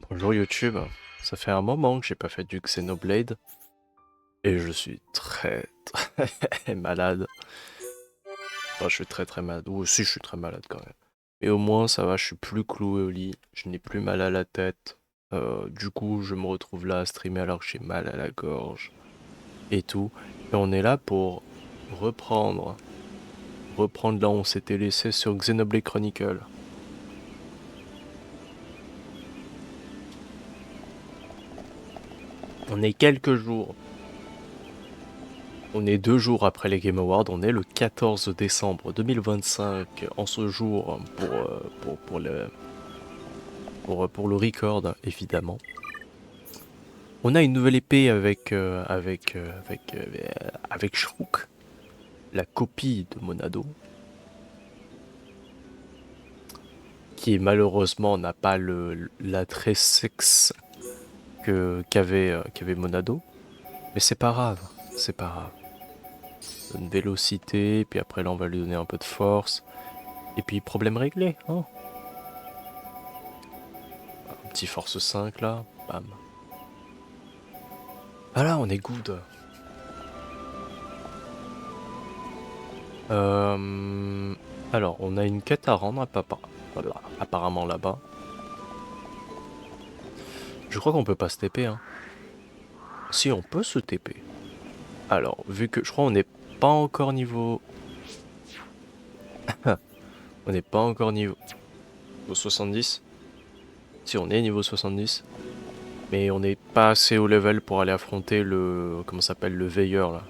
Bonjour YouTube, ça fait un moment que j'ai pas fait du Xenoblade et je suis très malade. Enfin, je suis très malade. Ou aussi, je suis très malade quand même. Mais au moins, ça va, je suis plus cloué au lit, je n'ai plus mal à la tête. Du coup, je me retrouve là à streamer alors que j'ai mal à la gorge et tout. Et on est là pour reprendre là où on s'était laissé sur Xenoblade Chronicle. On est quelques jours. On est 2 jours après les Game Awards, on est le 14 décembre 2025 en ce jour pour le record évidemment. On a une nouvelle épée avec Shrook, la copie de Monado, qui malheureusement n'a pas l'attrait sexe qu'avait Monado, mais c'est pas grave, c'est pas grave. Une vélocité, puis après là on va lui donner un peu de force, et puis problème réglé, hein. Un petit force 5 là, bam. Ah là, on est good. Alors, on a une quête à rendre voilà, apparemment là-bas. Je crois qu'on peut pas se TP, hein. Si, on peut se TP. Alors, vu que je crois on n'est pas encore niveau... on n'est pas encore niveau 70. Si, on est niveau 70. Mais on n'est pas assez haut level pour aller affronter le... Comment ça s'appelle? Le veilleur, là.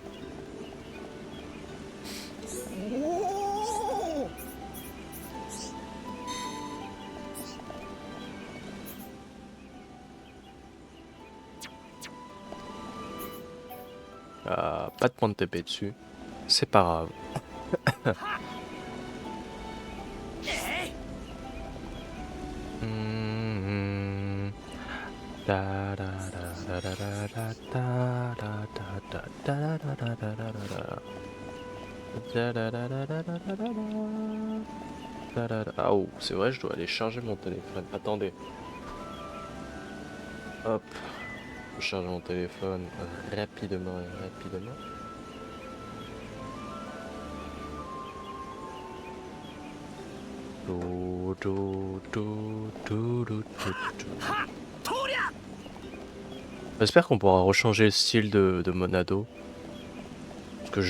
Pas de point de TP dessus. C'est pas grave. Ah oh, c'est vrai, je dois aller charger mon téléphone. Attendez. Hop. Je charge mon téléphone rapidement. J'espère qu'on pourra rechanger le style de Monado. Parce que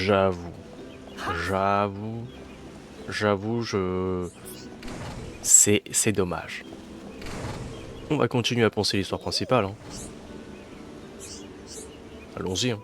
c'est dommage. On va continuer à penser l'histoire principale, hein. Allons-y, hein.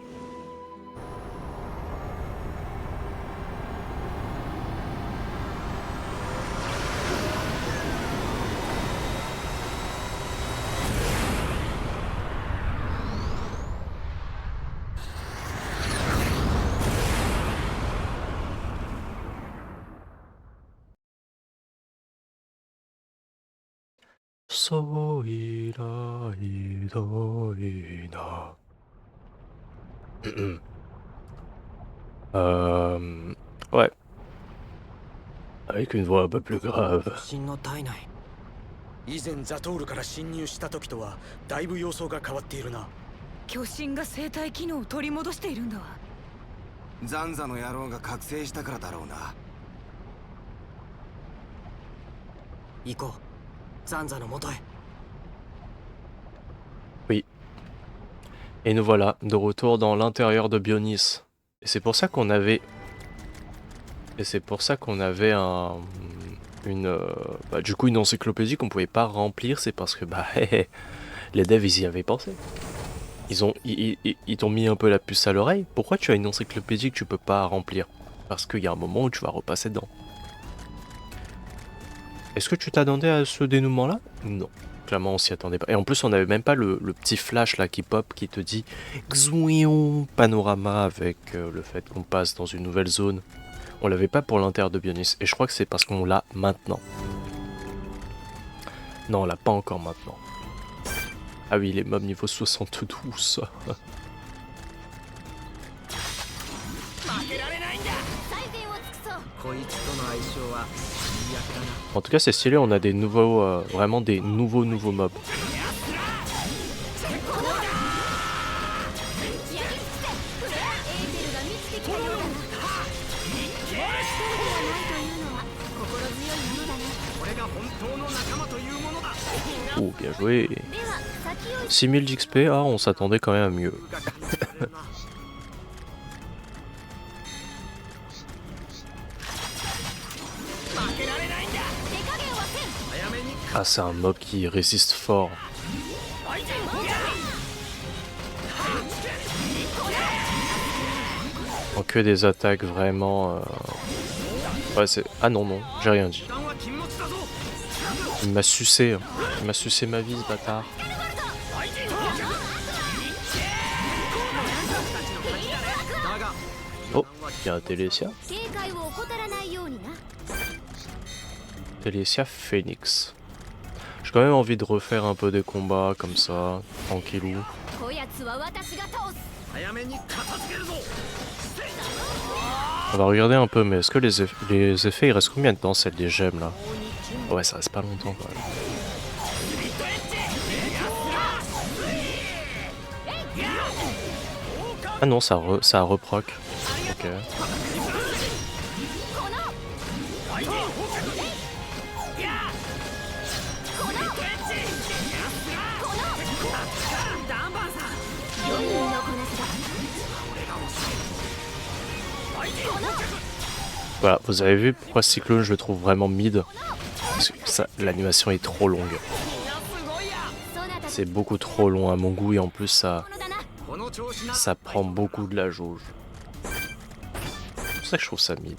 Ouais. Avec une voix un peu plus grave. 以前ザトールから侵入した時とはだいぶ様相が変わっているな。巨神が生体機能を取り戻しているんだわ。ザンザの野郎が覚醒したからだろうな。行こう、ザンザの元へ。Oui. Et nous voilà, de retour dans l'intérieur de Bionis. Et c'est pour ça qu'on avait... du coup une encyclopédie qu'on pouvait pas remplir, c'est parce que les devs ils y avaient pensé. Ils t'ont mis un peu la puce à l'oreille. Pourquoi tu as une encyclopédie que tu peux pas remplir? Parce qu'il y a un moment où tu vas repasser dedans. Est-ce que tu t'attendais à ce dénouement-là? Non. Clairement, on s'y attendait pas. Et en plus, on n'avait même pas le petit flash là qui pop qui te dit Xouion panorama avec le fait qu'on passe dans une nouvelle zone. On l'avait pas pour l'intérieur de Bionis. Et je crois que c'est parce qu'on l'a maintenant. Non, on l'a pas encore maintenant. Ah oui, les mobs niveau 72. En tout cas, c'est stylé, on a des nouveaux, vraiment des nouveaux mobs. Oh, bien joué. 6000 d'XP, ah, on s'attendait quand même à mieux. Ah, c'est un mob qui résiste fort. En que des attaques vraiment... Ouais, c'est... Ah non, non, j'ai rien dit. Il m'a sucé. Hein. Il m'a sucé ma vie, ce bâtard. Oh, il y a un Télésia. Télésia Phoenix. J'ai quand même envie de refaire un peu des combats comme ça, tranquillou. On va regarder un peu, mais est-ce que les effets, il reste combien de temps celle des gemmes là? Ouais, ça reste pas longtemps quand même. Ah non, ça reproc. Ok. Voilà, vous avez vu pourquoi Cyclone je le trouve vraiment mid. Parce que l'animation est trop longue. C'est beaucoup trop long à mon goût et en plus ça prend beaucoup de la jauge. C'est pour ça que je trouve ça mid.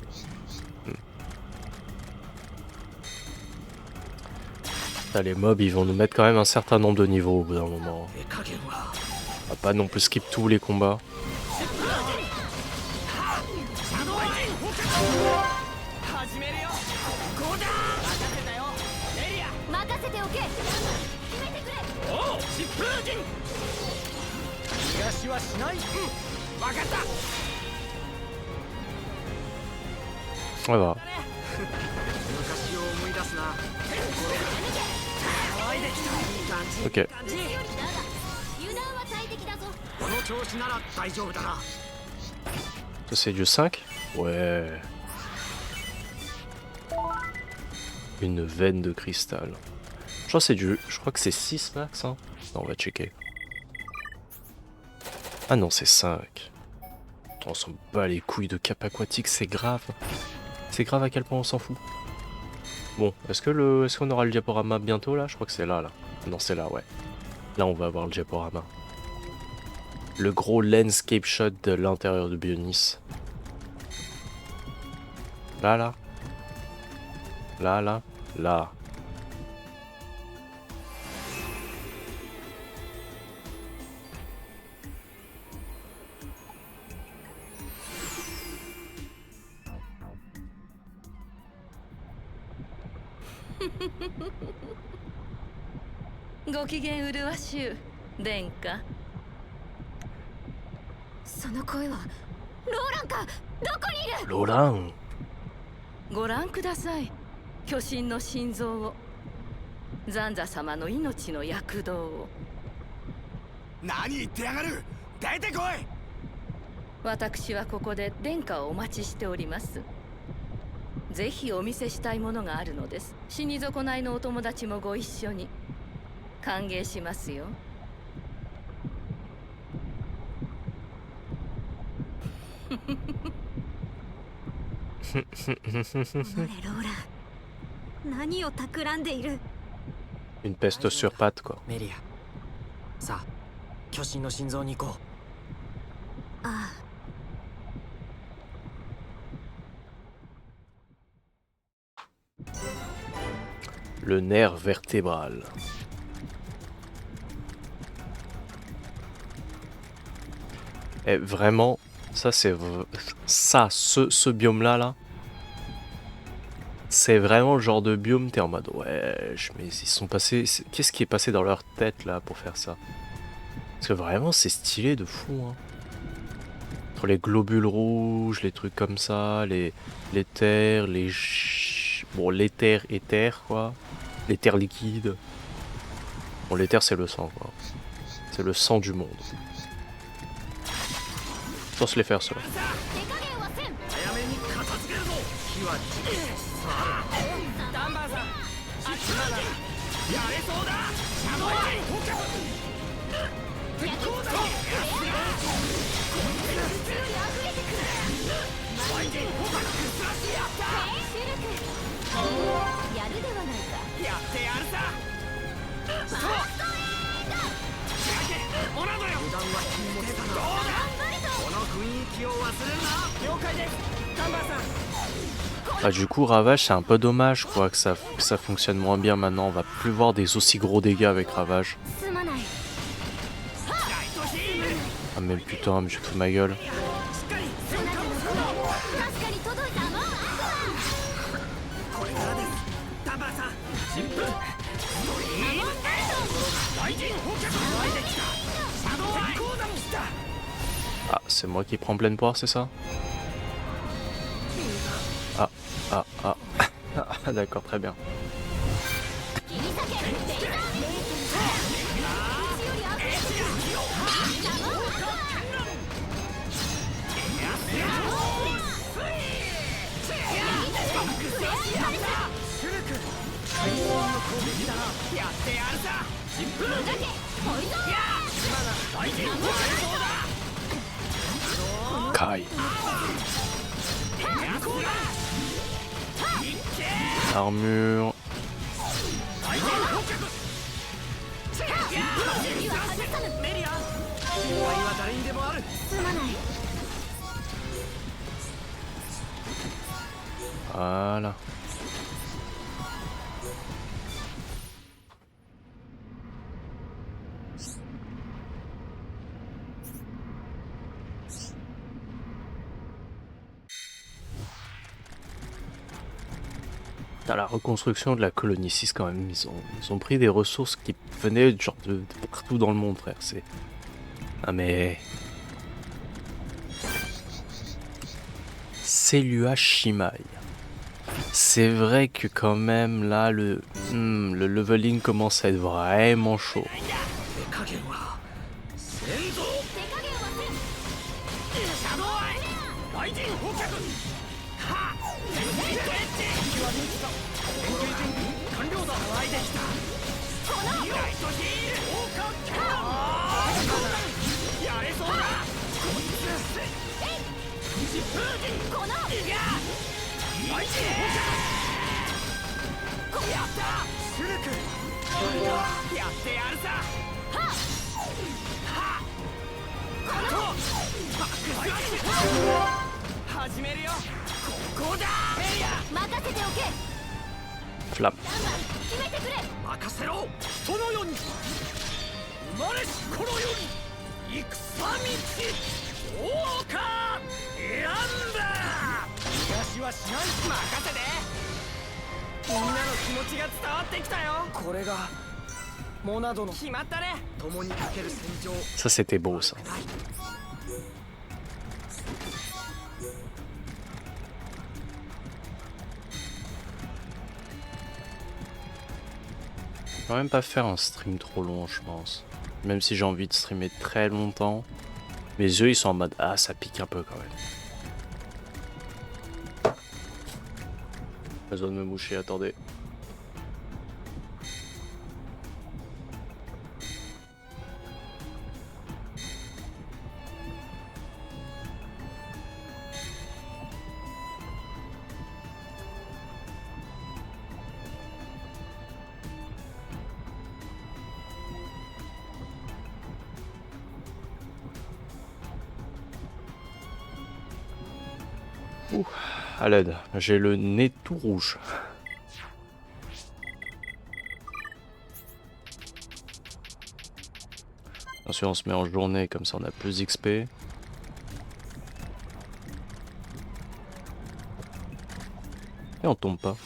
Là, les mobs ils vont nous mettre quand même un certain nombre de niveaux au bout d'un moment. On va pas non plus skip tous les combats. Voilà. Ok. Ça c'est du 5? Ouais. Une veine de cristal. Je crois que c'est 6 max hein. Non, on va checker. Ah non, c'est 5. On s'en bat les couilles de cap aquatique, c'est grave. C'est grave à quel point on s'en fout. Bon, est-ce qu'on aura le diaporama bientôt là? Je crois que c'est là. Non, c'est là, ouais. Là, on va avoir le diaporama. Le gros landscape shot de l'intérieur de Bionis. Là.ご機嫌うるわしゅう殿下。その声はローランか。どこにいる？ロラン。ご覧ください。巨神の心臓を、ザンザ様の命の躍動を。何言ってやがる。出てこい。私はここで殿下をお待ちしております。ぜひお見せしたいものがあるのです。死に損ないのお友達もご一緒に。歓迎しますよ。ローラン、何を企んでいる。 Une peste sur pattes quoi. メリア、さあ巨神の心臓に行こう。ああ。 Le nerf vertébral. Et vraiment, ça c'est... ce biome-là, c'est vraiment le genre de biome, t'es en mode... Ouais, mais ils sont passés... Qu'est-ce qui est passé dans leur tête, là, pour faire ça? Parce que vraiment, c'est stylé de fou, hein. Entre les globules rouges, les trucs comme ça, les terres, les... Bon, l'éther, quoi. L'éther liquide. Bon, l'éther, c'est le sang, quoi. C'est le sang du monde. Sans se les faire, cela. Ah, du coup, Ravage, c'est un peu dommage quoi que ça fonctionne moins bien maintenant. On va plus voir des aussi gros dégâts avec Ravage. すまない Ah, mais putain, mais je fous ma gueule. そなたの声確かに届いたもんこれからですダンバーさん新聞雷神放脚湧いてきたシャドウアイコーダムした Ah, c'est moi qui prends pleine poire, c'est ça? Ah, ah, ah. Ah, d'accord, très bien. 切り裂けレイザーよりあふれてくるサモンKai. Armure. メリア終わりは誰にでもあるすまない Voilà. Dans la reconstruction de la colonie 6 quand même, ils ont pris des ressources qui venaient genre de partout dans le monde, frère. C'est... Ah mais... Selua Shimai. C'est vrai que quand même là, le leveling commence à être vraiment chaud. 手加減は先祖手加減はシャドウアイ雷神放脚はっ敵は見つか連携準備完了だ湧いてきたライトヒール放火キャーやれそうだこいつ疾風このいや雷神放脚やったシュルクやってやるさはっはっこのバック始めるよここだメリア任せておけ Flamme. ダンバー決めてくれ任せろ人の世に生まれし頃より戦道王か選んだ逃がしはしない任せてみんなの気持ちが伝わってきたよこれがモナドの決まったね共にかける戦場 Ça c'était beau ça. Je vais même pas faire un stream trop long, je pense. Même si j'ai envie de streamer très longtemps. Mes yeux ils sont en mode ah ça pique un peu quand même. Besoin de me moucher, attendez. Ouh, à l'aide, j'ai le nez tout rouge. Bien sûr, on se met en journée, comme ça on a plus d'XP. Et on tombe pas.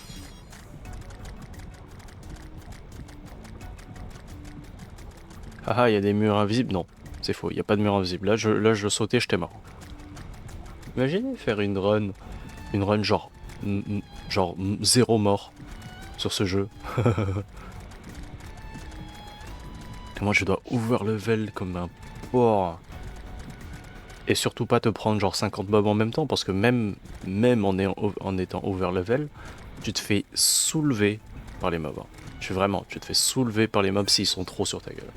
Ah ah, il y a des murs invisibles. Non, c'est faux, il n'y a pas de mur invisible. Là, je sautais, j'étais mort. Imaginez faire une run genre 0 mort sur ce jeu. Et moi je dois overlevel comme un porc. Et surtout pas te prendre genre 50 mobs en même temps parce que même en étant overlevel, tu te fais soulever par les mobs. Tu te fais soulever par les mobs s'ils sont trop sur ta gueule.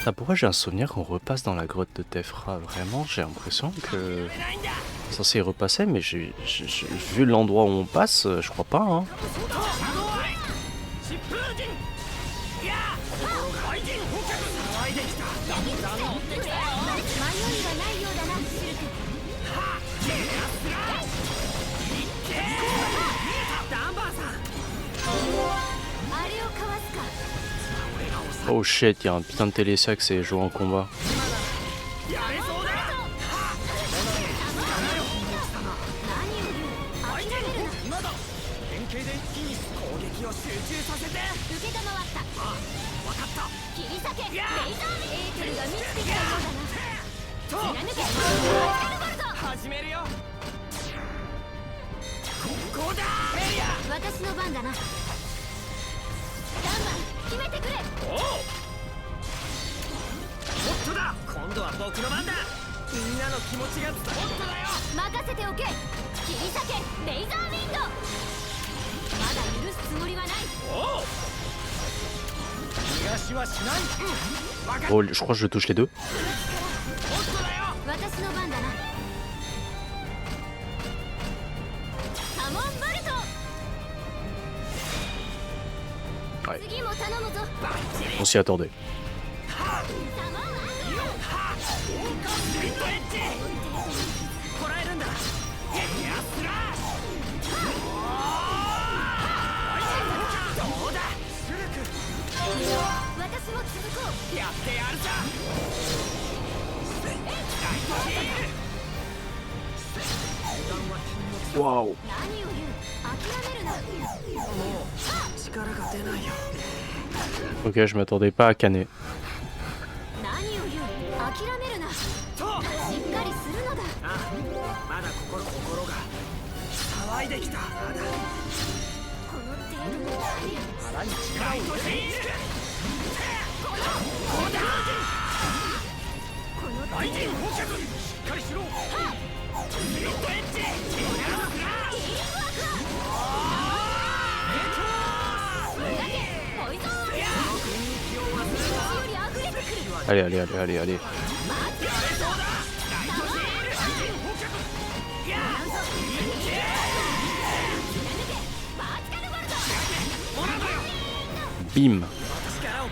Ah, pourquoi j'ai un souvenir qu'on repasse dans la grotte de Tefra? Vraiment, j'ai l'impression que c'est censé y repasser, mais vu l'endroit où on passe, je crois pas. Hein. 疾風陣いや雷神捕獲騒いできた迷いはないようだなシルクはっゲアスラいっけ見えたダンバーさんあれをかわすか Oh shit, il y a un putain de télésax et jouer en combat. やれそうだ今だ変形で一気に攻撃を集中させて受けたまわったああ分かった切り裂けレイザーエーテルが満ちてきたようだなと貫け始めるよここだエリア私の番だなダンバー決めてくれおおホットだ今度は僕の番だみんなの気持ちが伝わっただよ任せておけ切り裂けレイザーウィンドまだ許すつもりはないおお逃がしはしない分かっ Oh, je crois que je touche les deux. ホットだよ私の番だなサモンボルト Ouais. 次も頼むぞバッチリ On s'y attendait. サモンアンドはオーカスピットエッジこらえるんだゲリアスラッシュどうだシルク私も続こうやってやるさライトヒール Waouh. 何を言う諦めるなもう力が出ないよ Ok, je m'attendais pas à canner. 何を言う諦めるなとしっかりするのだあまだ心が騒いできたまだこの程度の腹に力を入れるこの雷神捕獲しっかりしろスリットエッジAllez, allez, allez, allez, allez. Bim.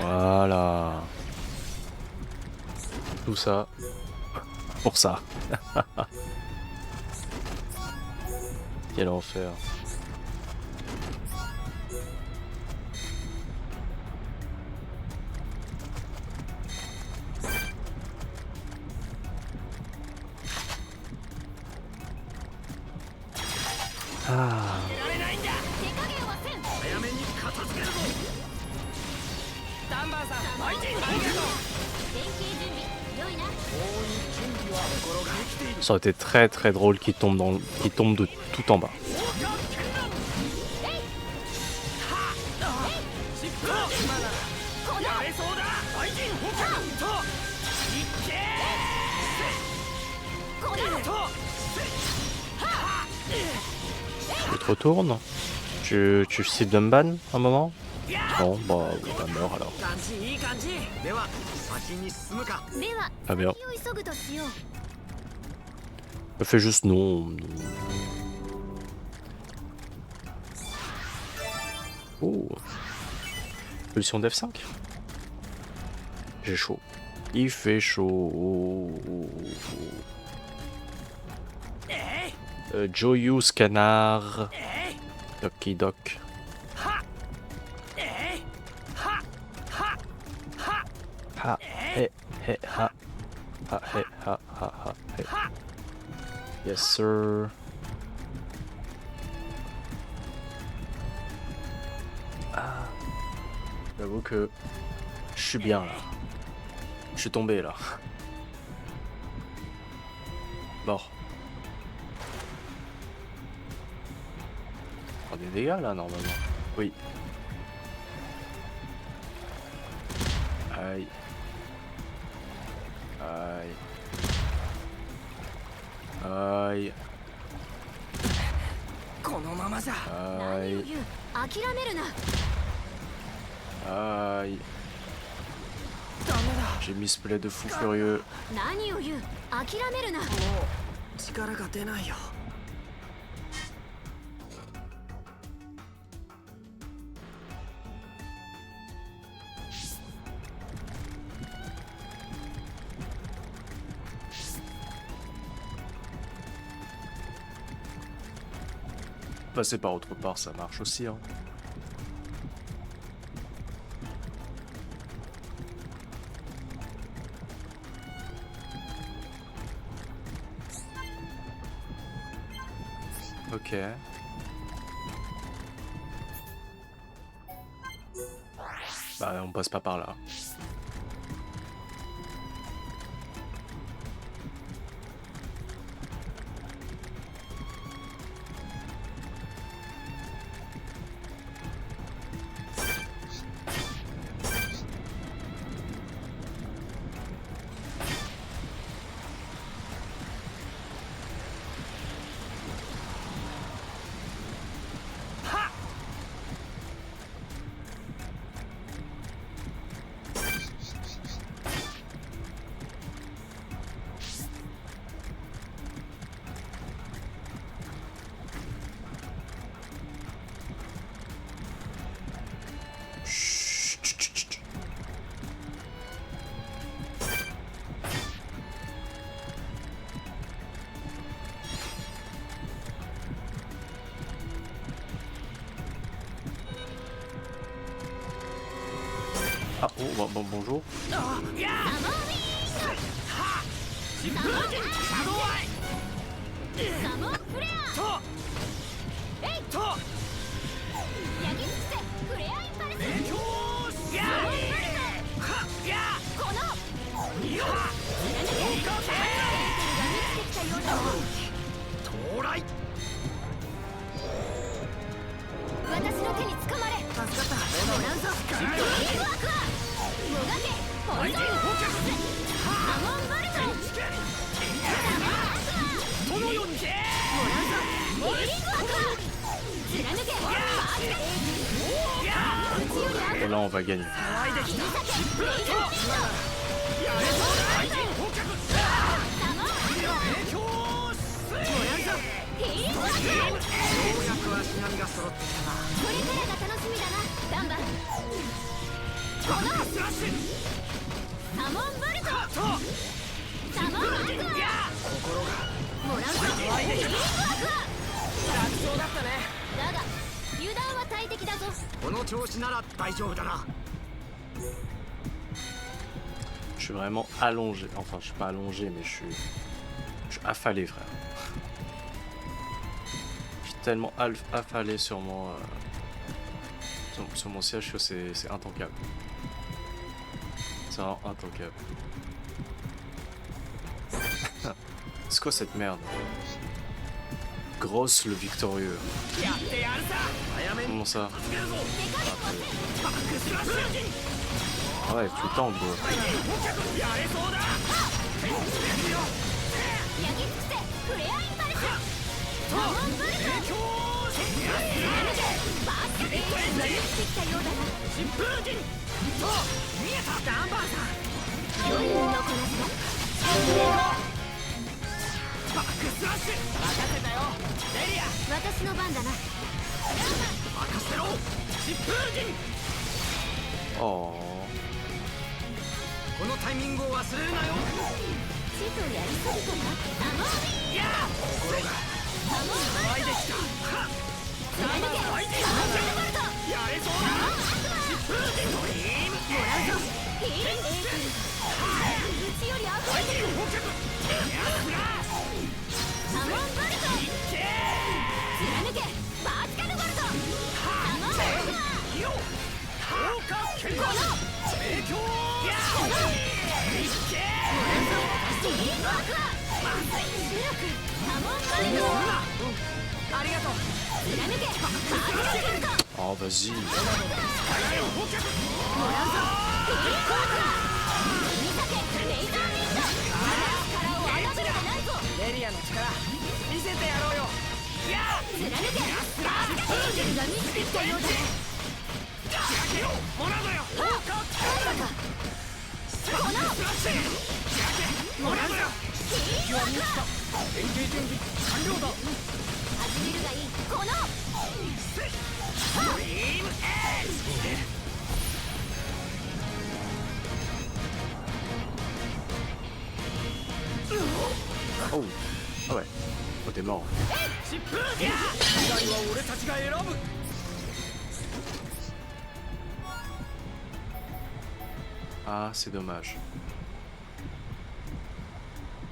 Voilà. Tout ça pour ça. Quel enfer. Ah. 早めに片付けるぞダンバーさん相手にありがとう連携準備良いな準備は心ができている Ça aurait été très très drôle qu'il tombe de tout en bas. Tu te retournes? Tu cibles Dumban un moment? Non, bah meurt alors. Ah bien. Elle fait juste non. Oh. Pulsion d'F5. J'ai chaud. Il fait chaud. Joyous canard. Doki Doc. Ha, he, he, ha. Ha, he, ha, ha, ha, he. Yes, sir. Ah. J'avoue que je suis bien là. Je suis tombé là. Mort. On prend des dégâts là normalement. Oui. Aïe. Aïe. Aïe. このままじゃ Aïe. 言う諦めるな Aïe. ダメだ J'ai mis ce play de fou furieux. 何を言う諦めるなもう力が出ないよ Passer par autre part, ça marche aussi. Hein. Ok. Bah, on passe pas par là. Ah, oh, bon, bonjour. いやは疾風陣シャドウアイサモンフレアとえいと焼き尽くせフレアインパルスよーしやはやこのいや貫けエーテルが満ちてきたようだ到来私の手につかまれ助かったもらうぞリーグワークはもがけポイズンサモンボルトそのようにもらうぞリーグワークは貫けバースケうちより悪 Oh, là, on va gagner. 騒いできた避けレイザーピットやれそうだ相手に捕獲サモン影響もらうぞヒーリングワークようやく足並みが揃ってきたなこれからが楽しみだなダンバこのスラッシュサモンボルトとサモンアクいや心がアもらうぞヒーリングワーク楽勝だったねだが油断は大敵だぞこの調子なら大丈夫だな Je suis vraiment allongé. Enfin, je suis pas allongé, mais je suis affalé, frère. Je suis tellement affalé sur mon, sur mon siège que c'est intankable. C'est vraiment intankable. C'est quoi cette merde? Grosse le victorieux. やってやるさ早めに Comment ça? 助けるぞバックスラッシュ Ah ouais, tout le temps, bro. やれそうだ焼き尽くせフレアインパルスサモンボルト影響バースケエーテルが満ちてきたようだな疾風陣と見えたダンバーさん余裕のこなしだバックスラッシュ任せたよレリア私の番だな任せろ疾風陣 Oh. このタイミングを忘れるなよ地図やりすぎたなサモンいや心がサモン湧いてきた貫けサモンボルトやれそうだ疾風陣ドリームもらうぞヒーリングエーテルうちより溢れてる捕獲サモンボルト貫けバースカルボルトサモンボルトよ効果剣この影響やこのいけシリーズワークは主力サモンボルトありがとう貫けバースカルボルト Oh, vas-y. もらうぞヒーリングワークは見たけレイザービート力を侮るでないぞレリアの力見せてやろうよ。や貫けバースエージェルが満ちてきたようだね。開けよモナドよ。まさかこのスラッシュ開けモナドよ。シーンワーク連携準備完了だ。始めるがいいこのドリームエッジ。Oh, ah ouais. Oh, t'es mort. 疾風ギャー時代は俺たちが選ぶ。Ah, c'est dommage.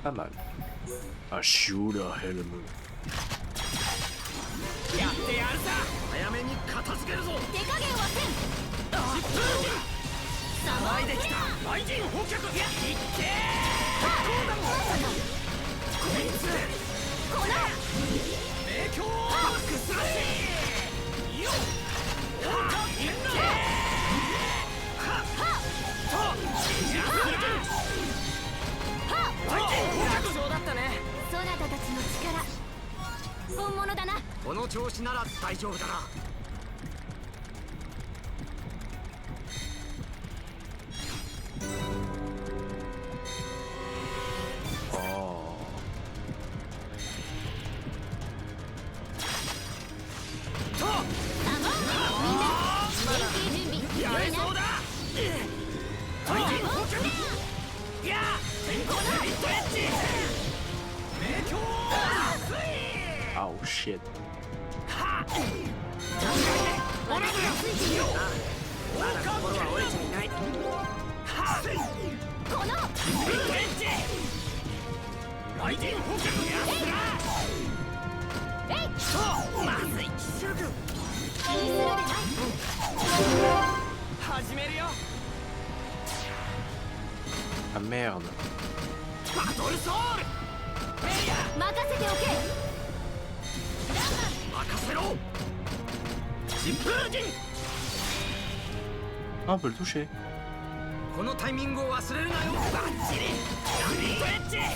Pas mal. Ah, Shula Helm. やってやるさ。早めに片付けるぞ。手加減はせん疾風ギャー騒いできた雷神捕獲。いってこうだろ。こいつこの名鏡バックスラッシュよっはっいってはっとやっ楽勝だったね。そなたたちの力本物だな。この調子なら大丈夫だな。とあみんな連携準備やれそうだ。雷神捕獲。いや天候のリットエッジ名鏡スイ Oh shit. はっモナドよ。まだ心は折れちゃいない。はっこのリットエッジ雷神捕獲やつら。えいとまずいシルク気にするでない始めるよ。 Ah merde. バトルソウルメイヤー任せておけ。任せろ。疾風陣 Ah, on peut le toucher. このタイミングを忘れるなよ。バッチリリットエッジライ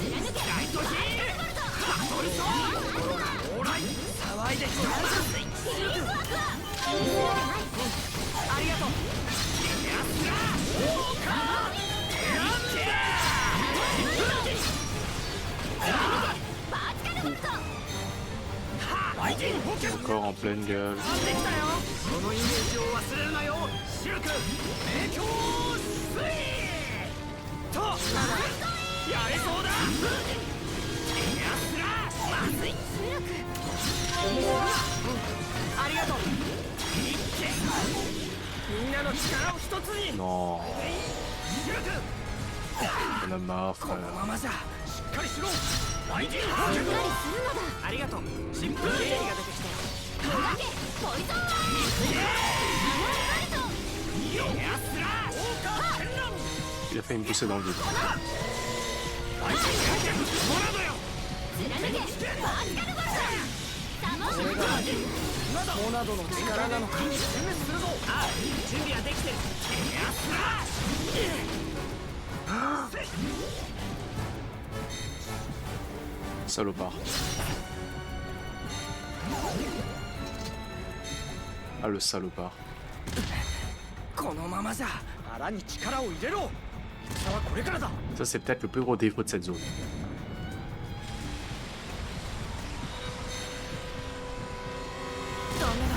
トヒールバトルソウル心が往来騒いできた。まずいシルク気にするでないありがとう。やつらオーカーやって疾風陣バーチカルバット雷神捕獲 Encore en pleine gueule. できたよ。そのイメージを忘れるなよ。シルク名鏡スイーとやれそうだ。やつらまずいありがとう。いってみんなの力を一つに。 Non. シルク On a marre, この frère. ままじゃしっかりしろ。雷神捕獲しっかりするのだ。ありがとう。疾風陣が出てきたよ。砕けポイズンワールドやつらオーカー戦乱 Il a fait une poussée dans le vide. 雷神捕獲モナドよ。貫けバーチカルバットこれがモナドの力なのか。示するぞ。ああ準備はできてる。やつら Salopard. Ah, le salopard. このままじゃ腹に力を入れろ。戦はこれからだ。 Ça, c'est peut-être le plus gros défaut de cette zone. ダメだ。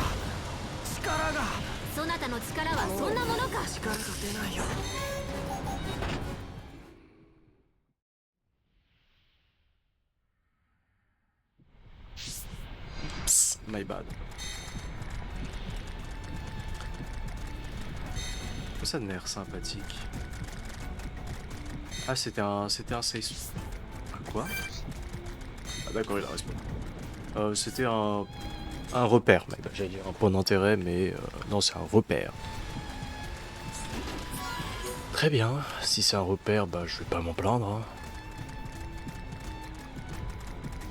力がそなたの力はそんなものか。力が出ないよ。 Psst, my bad. Ça a l'air sympathique. Ah, c'était un safe. Quoi? Ah d'accord, il a respawn. C'était un repère, my bad. J'allais dire un point d'intérêt, mais non, c'est un repère. Très bien, si c'est un repère, bah je vais pas m'en plaindre. Hein.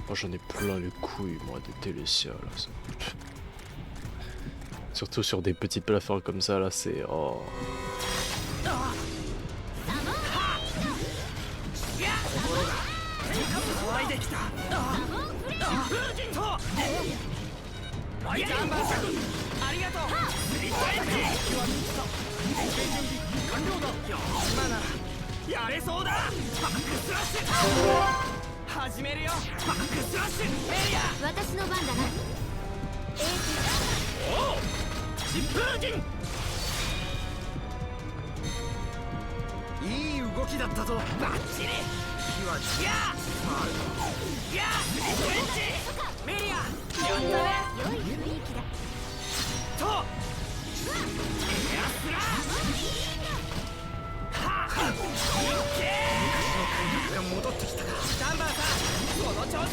Moi j'en ai plein les couilles, moi, des Télésia, là. Ça... Surtout sur des petits plafonds comme ça, là, c'est... Oh... 騒いできた。ライジャンバーさんありがとうスリットエッジ連携準備完了だ今ならやれそうだバックスラッシュ始めるよバックスラッシュエリア私の番だな。おお疾風陣いい動きだったぞバッチリ火はやスリットエッジメリアやったね良い雰囲気だ。とエアスラはっいっけーが戻ってきたかダンバーさんこの調子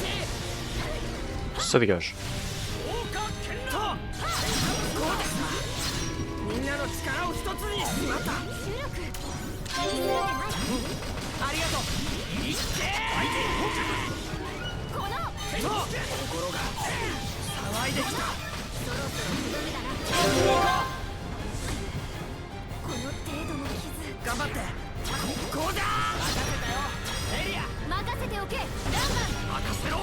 Ça dégage. とこうですみんなの力を一つにしまった収録気にするでない。ありがとういっけこのーと心が騒いできたそろそろとどめだな。この程度の傷頑張ってここだ任せたよエリア任せておけ。ランマン任せろ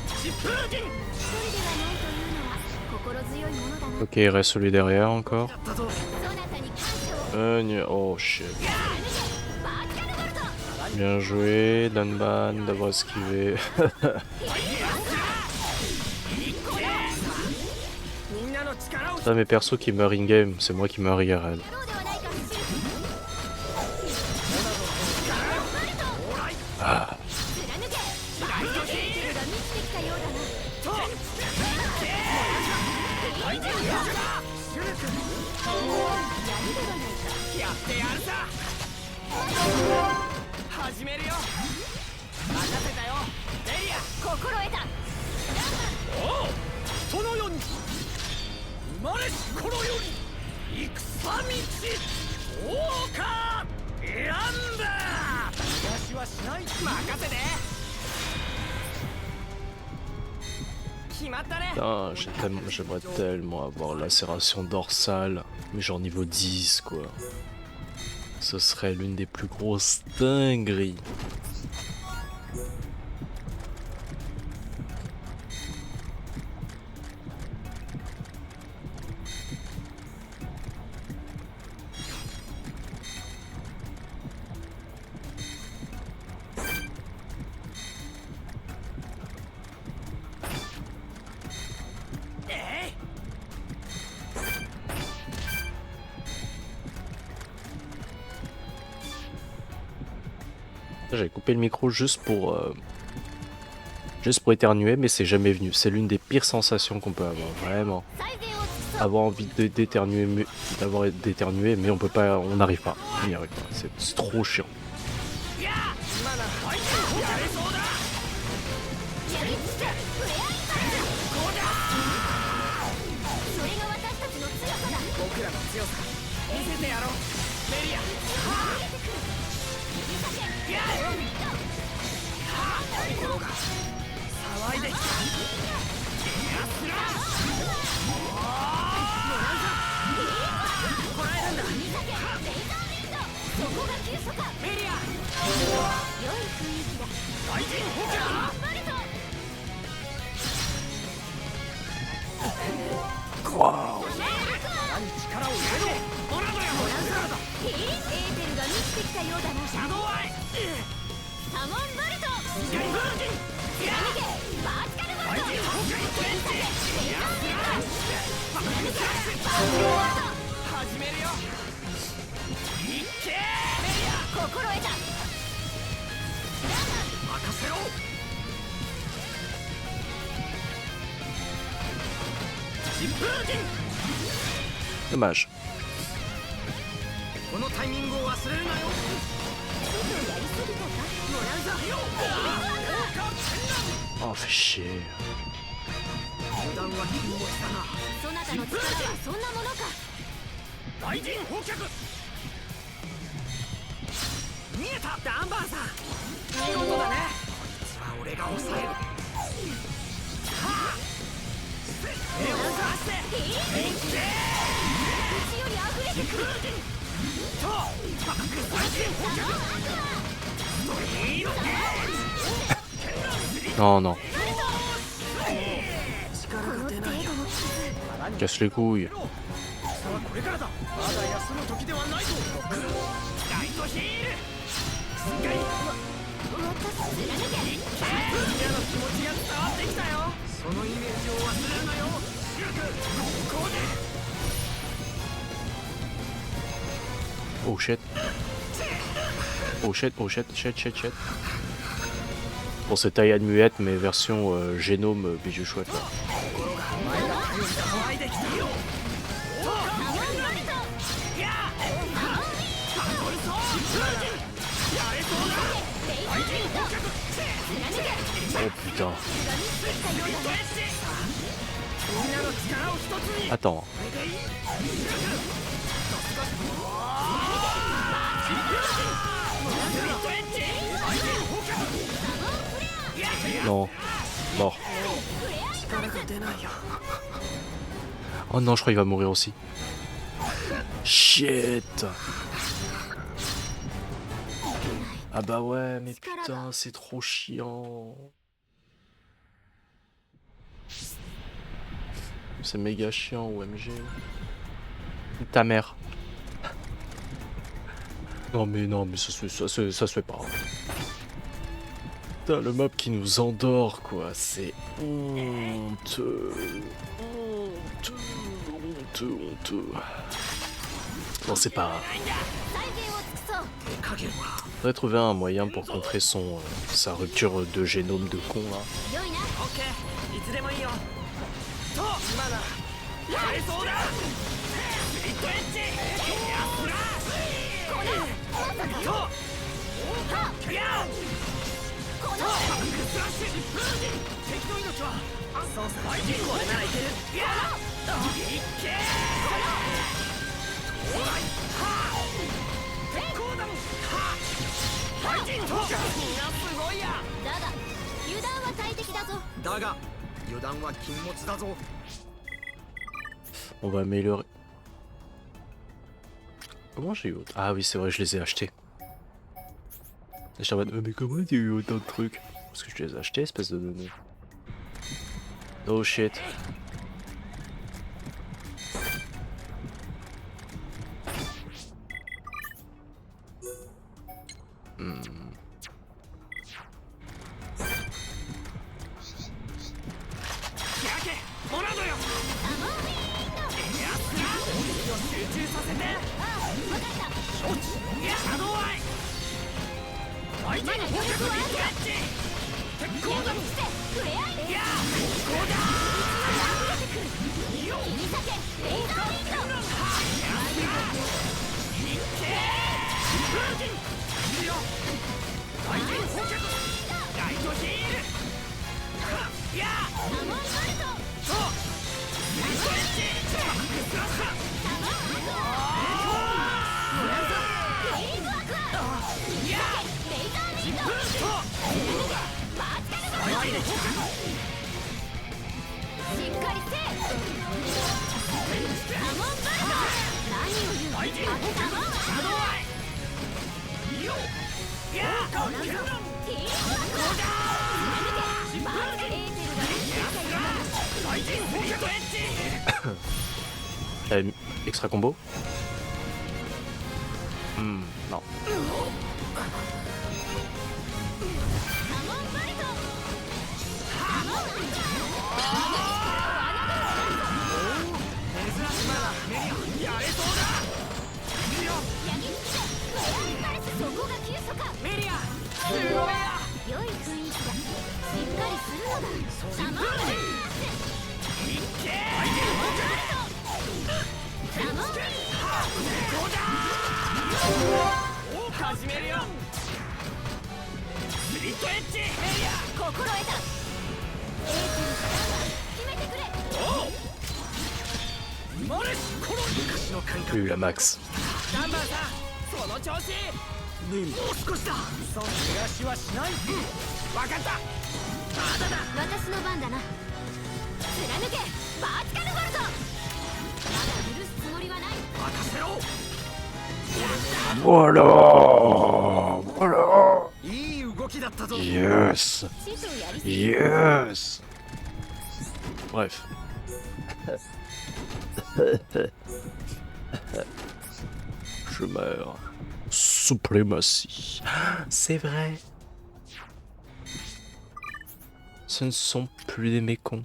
疾風陣一人ではないというのは心強いものだな。 Ok, il reste celui derrière encore. やったぞそなたに感謝を。 Oh shit. バーティカルボルト Bien joué, Danban, d'avoir esquivé. みんなの力を Ça, mes persos qui meurent in-game, c'est moi qui meurs IRL. やろうではないか。シルク Ah, 貫け。バーティカルエーテルが満ちてきたようだな。といいじゃんよ。シュルク闇ではないか。やってやるさ始めるよ任せたよエリア心得た。おお人の世に生まれし頃より戦道王か選んだ逃しはしない任せて決まったね putain, j'aimerais tellement avoir lacération dorsale, mais genre niveau 10 quoi. Ce serait l'une des plus grosses dingueries. J'avais coupé le micro juste pour éternuer, mais c'est jamais venu. C'est l'une des pires sensations qu'on peut avoir, vraiment. 最善を尽くそう。 Avoir envie d'éternuer, d'avoir d'éternuer, mais on peut pas, on n'arrive pas. On n'y arrive pas. C'est trop chiant. 今ならやれそうだやりつけ。フレアインパルス。こうだそれが私たちの強さだ。僕らの強さ見せてやろうメリア逃げてくる。指先や心が騒いできたエアスラこらえるんだ指先レイザービート。そこが急所か。メリア良い雰囲気だ。大臣補給頑張るぞ。何力を入れろモラドやモラドだエーテルが満ちてきたようだな。シャドウアイサモンボルト。シャイブージン貫け。バーティカルボルト。大臣補給連鎖でレイザービート。バックスラッシュバーティカルボルト。始めるよいっけーメリア心得た。任せろ疾風陣 Dommage. このタイミングを忘れるなよちょっとやりすぎたか。もらうぞ。よ Oh, fait chier. 油断は禁物だなそなたの力はそんなものか。大臣放却見えたダンバーさん見事だねこいつは俺が抑えるはあ目を覚まして口より溢れてくる。とバックスラッシュ放却ストリートゲーム剣のスリッ Non, non. この程度の傷 Casse les couilles. これからだ。まだ休む時ではないぞ。ライトヒール。しっかり。私貫けみんなの気持ちが伝わってきたよ。そのイメージを忘れるなよ。シルク、ここで。 Oh shit. Oh shit, oh shit, shit, shit, shit. Bon, c'est Taïad Muette, mais version génome bijou chouette. Là. 騒いできたよ。Oh putain. Attends. Non. Mort. Oh non, je crois qu'il va mourir aussi. Shit. Ah bah ouais, mais putain, c'est trop chiant. C'est méga chiant, OMG. Ta mère. Non mais ça se fait pas. Putain, le mob qui nous endort quoi, c'est honteux. Honteux. Non c'est pas... 再建を尽くそう Faudrait trouver un moyen pour contrer sa rupture de génome de con là. 良いなオッケー。いつでもいいよ。と、今だ。やれそうだ。スリットエッジ。やっら。このまさかと。はっ。やっ。このバックスラッシュ。敵の命は。そうさ。これならいける。やっ。いっけー。おい。はっ。鉄鋼だもん。はっ。ファイティング。みんなすごいや。だが油断は大敵だぞだが油断は禁物だぞ。 On va améliorer. Comment j'ai eu autant? Ah oui c'est vrai, je les ai achetés. J'étais en mode, mais comment tu as eu autant de trucs? Parce que je les ai achetés, espèce de données. Oh shit. Hmm. モナドよ。集中させて。承知。シャドウアイ。相手の捕獲リットエッジ。鉄鋼だ。触れ合いやあ、こうだ。よっ。切り裂けレーザーウィンドいっけー。フージン。いいよ。相手の捕獲。ライトヒール。やあ。サモンボルトそう。リットエッジ。バックスラッシュ。サモンフィールドアクア切り裂けレーザーウィンドバーチカルゴールドしっかりせえサモンボルト何を言うサモンシャドウアイ。よっ。やあ。フィールドアクア切り抜けバーチカルエーテルが相手の捕獲エッジ。Extra combo? Hmm, non. サモンボルトサモンアク珍しいな。メリア、やれそうだ。いいよ。ア焼き尽くせフェアパレスそこが急所かメリア、すごいや。良い雰囲気だしっかりするのだサモンブラスいっけー。サモンブラスこうだ。お、始めるよ。スリットエッジ。メリア。心得たエーテル決めてくれマレス、この昔の感覚。 Eu la max. ナンバーさん、その調子。もう少しだ。そんな逃がしはしない。わかった。まだだ。私の番だな貫けバーチカルボルトまだ許すつもりはない任せろ。 Voilà. Voilà. いい動時だったぞ。 Yes. 地図やりすぎ Yes. Bref. Je meurs. Suprématie. C'est vrai. Ce ne sont plus des mécons.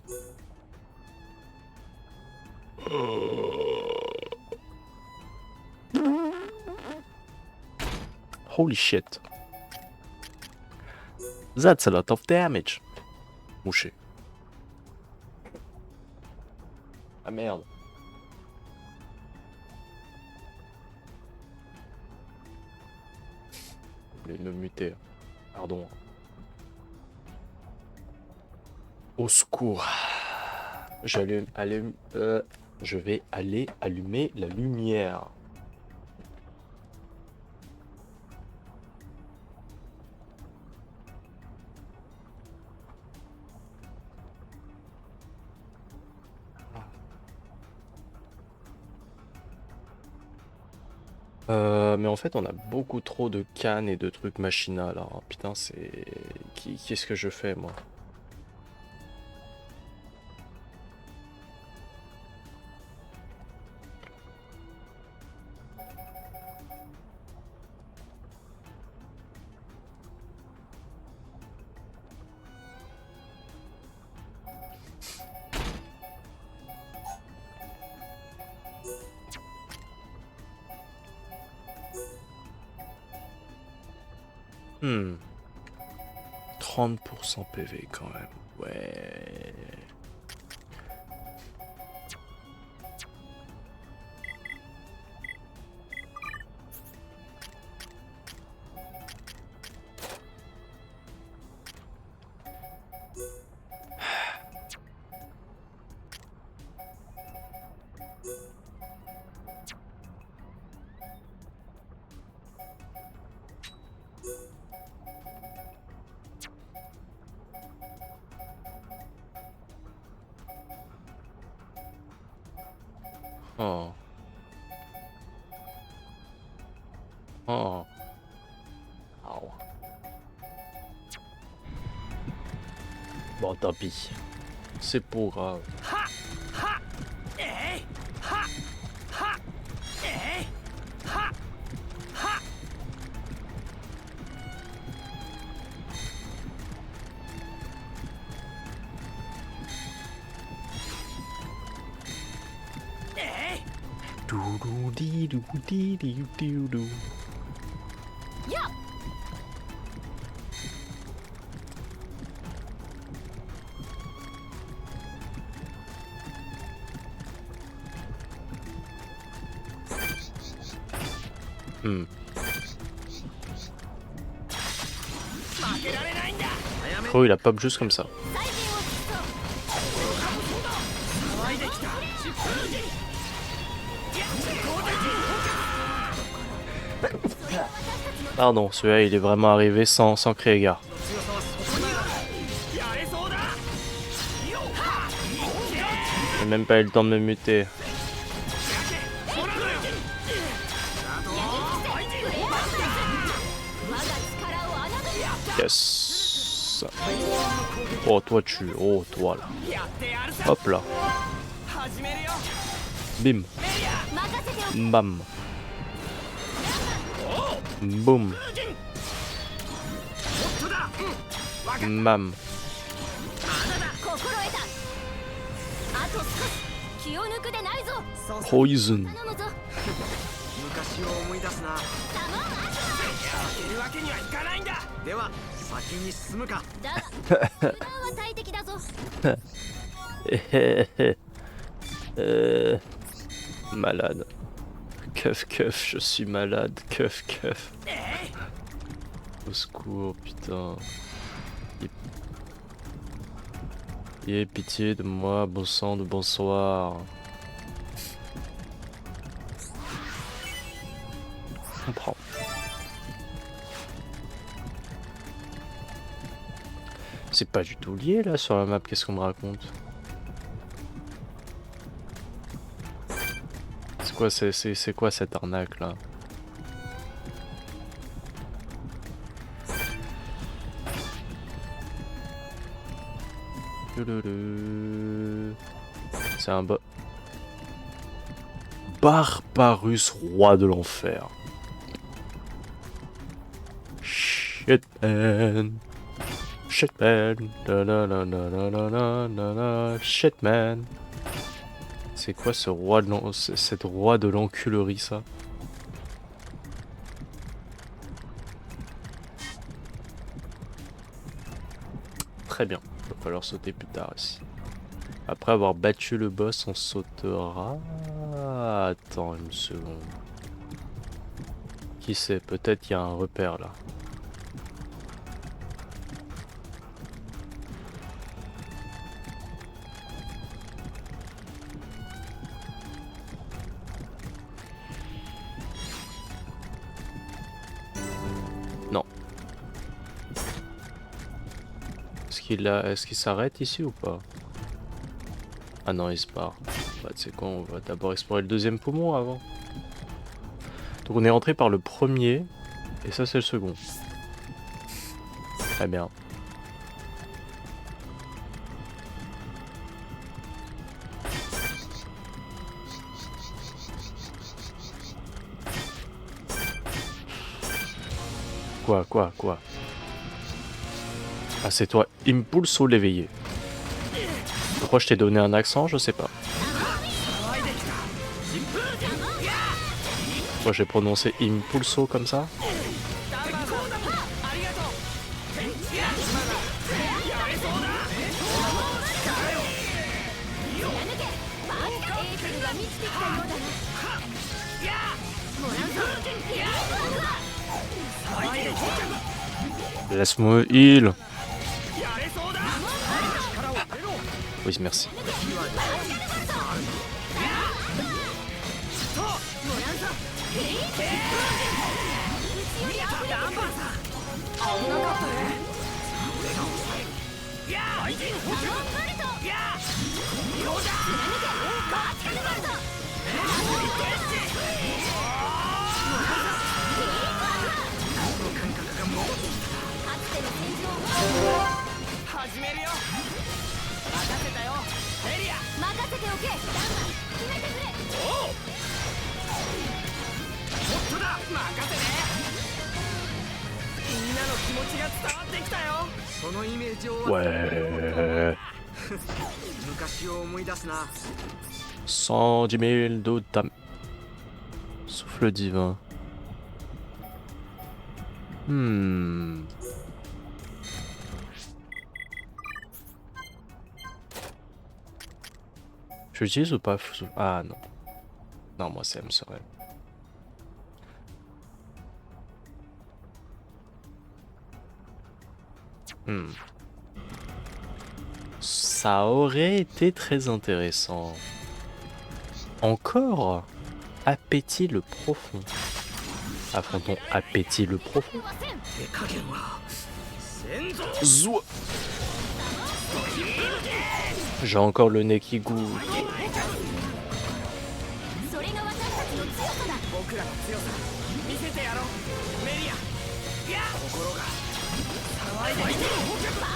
Holy shit. That's a lot of damage. Mouché. Ah merde. Je voulais me muter. Pardon. Au secours. Je vais aller allumer la lumière. Mais en fait, on a beaucoup trop de cannes et de trucs machinal. Alors, putain, c'est... Qu'est-ce que je fais, moi? Hmm. 30% PV quand même. Ouais. Oh. Oh. Au. Bon, tant pis. C'est pas grave. ははえいははえいはは Doudou-di-dou-di-di-dou-dou. やっ Hmm. 負けられないんだ Oh, il a pop juste comme ça. 再現を尽くそう 騒いできた Pardon, celui-là il est vraiment arrivé sans crier gare. やれそうだ J'ai même pas eu le temps de me muter. 我が力を侮る Yes. Oh, toi tu... Oh, toi là. やってやるさ Hop là. 始めるよ Bim. 任せておく Bam. Boum. そうだ Bam. 心得たあと少し気を抜くでないぞ Poison. 頼むぞ昔を思い出すな。サモンア負けるわけにはいかないんだでは先に進むか。だが油断は大敵だぞ Malade. Keuf, keuf, je suis malade. Keuf, keuf. Au secours, putain. Ayez pitié de moi, bon sang de bonsoir. Je comprends. C'est pas du tout lié là sur la map, qu'est-ce qu'on me raconte? C'est quoi cette arnaque là? C'est un Barbarus, roi de l'enfer. Shitman. Shitman. Shitman. C'est quoi ce roi de cette roi de l'enculerie, ça? Très bien. Il va falloir sauter plus tard ici. Après avoir battu le boss, on sautera... Attends une seconde. Qui sait? Peut-être qu'il y a un repère là. Non. Est-ce qu'il s'arrête ici ou pas? Ah non, il se barre. Bah, tu sais quoi, on va d'abord explorer le deuxième poumon avant. Donc on est rentré par le premier, et ça c'est le second. Très bien. Quoi? Ah, c'est toi, Impulso l'éveillé. Pourquoi je t'ai donné un accent, je sais pas. Pourquoi j'ai prononcé Impulso comme ça? Laisse-moi heal. Oui, merci. Ouais. 110 000 d'eau d'âme. Souffle divin. Je l'utilise ou pas? Ah non. Non, moi ça me serait. Ça aurait été très intéressant. Encore Appétit le profond. Affrontons Appétit le profond. Zouah. J'ai encore le nez qui goûte.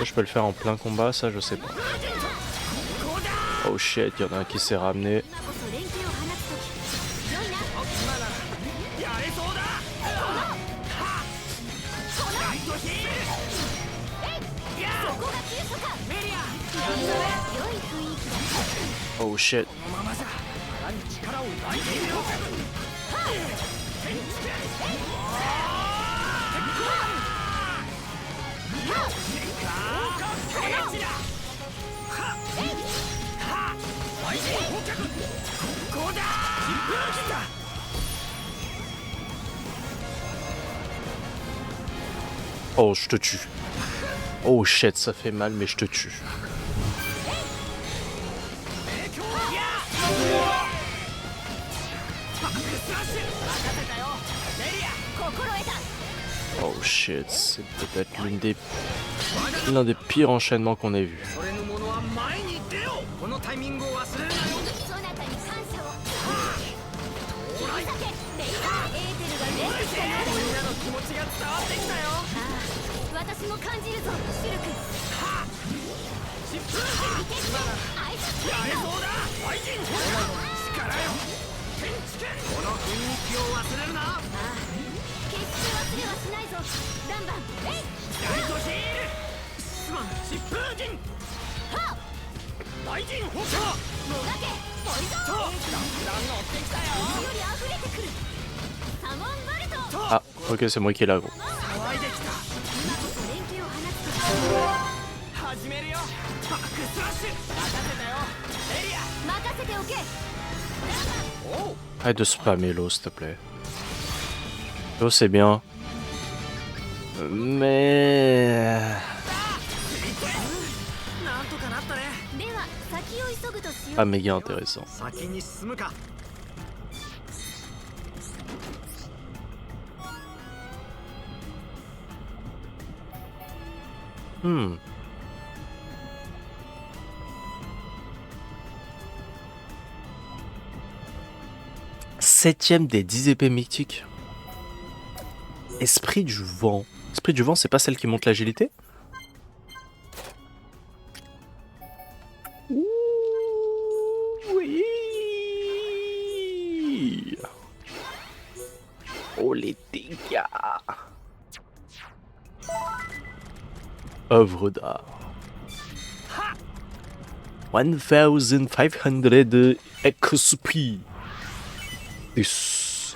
Je peux le faire en plein combat, ça je sais pas. Oh shit, il y en a un qui s'est ramené. Oh shit. Oh, je te tue. Oh shit, ça fait mal, mais je te tue. Oh shit, c'est peut-être l'un des pires enchaînements qu'on ait vu. やれそうだ雷神捕獲力よ天地拳この雰囲気を忘れるな決して忘れはしないぞダンバンえいライトヒールすまん疾風陣はっ雷神捕獲もがけポイゾンとだんだん乗ってきたよより溢れてくるサモンバルト Ah, ok, c'est moi qui l'ai gros. 騒いできた今こそ連携を放つ始めるよバックスラッシュ任せたよエリア任せておけ おう Arrête de spammer l'eau, s'il te plaît. L'eau, c'est bien. Mais... なんとかなったねでは先を急ぐとしよう Pas méga intéressant. 先に進むか Hmm. Septième des 10 épées mythiques. Esprit du vent. Esprit du vent, c'est pas celle qui monte l'agilité? Oui. Oh les dégâts. Œuvre d'art. 1500 XP. This.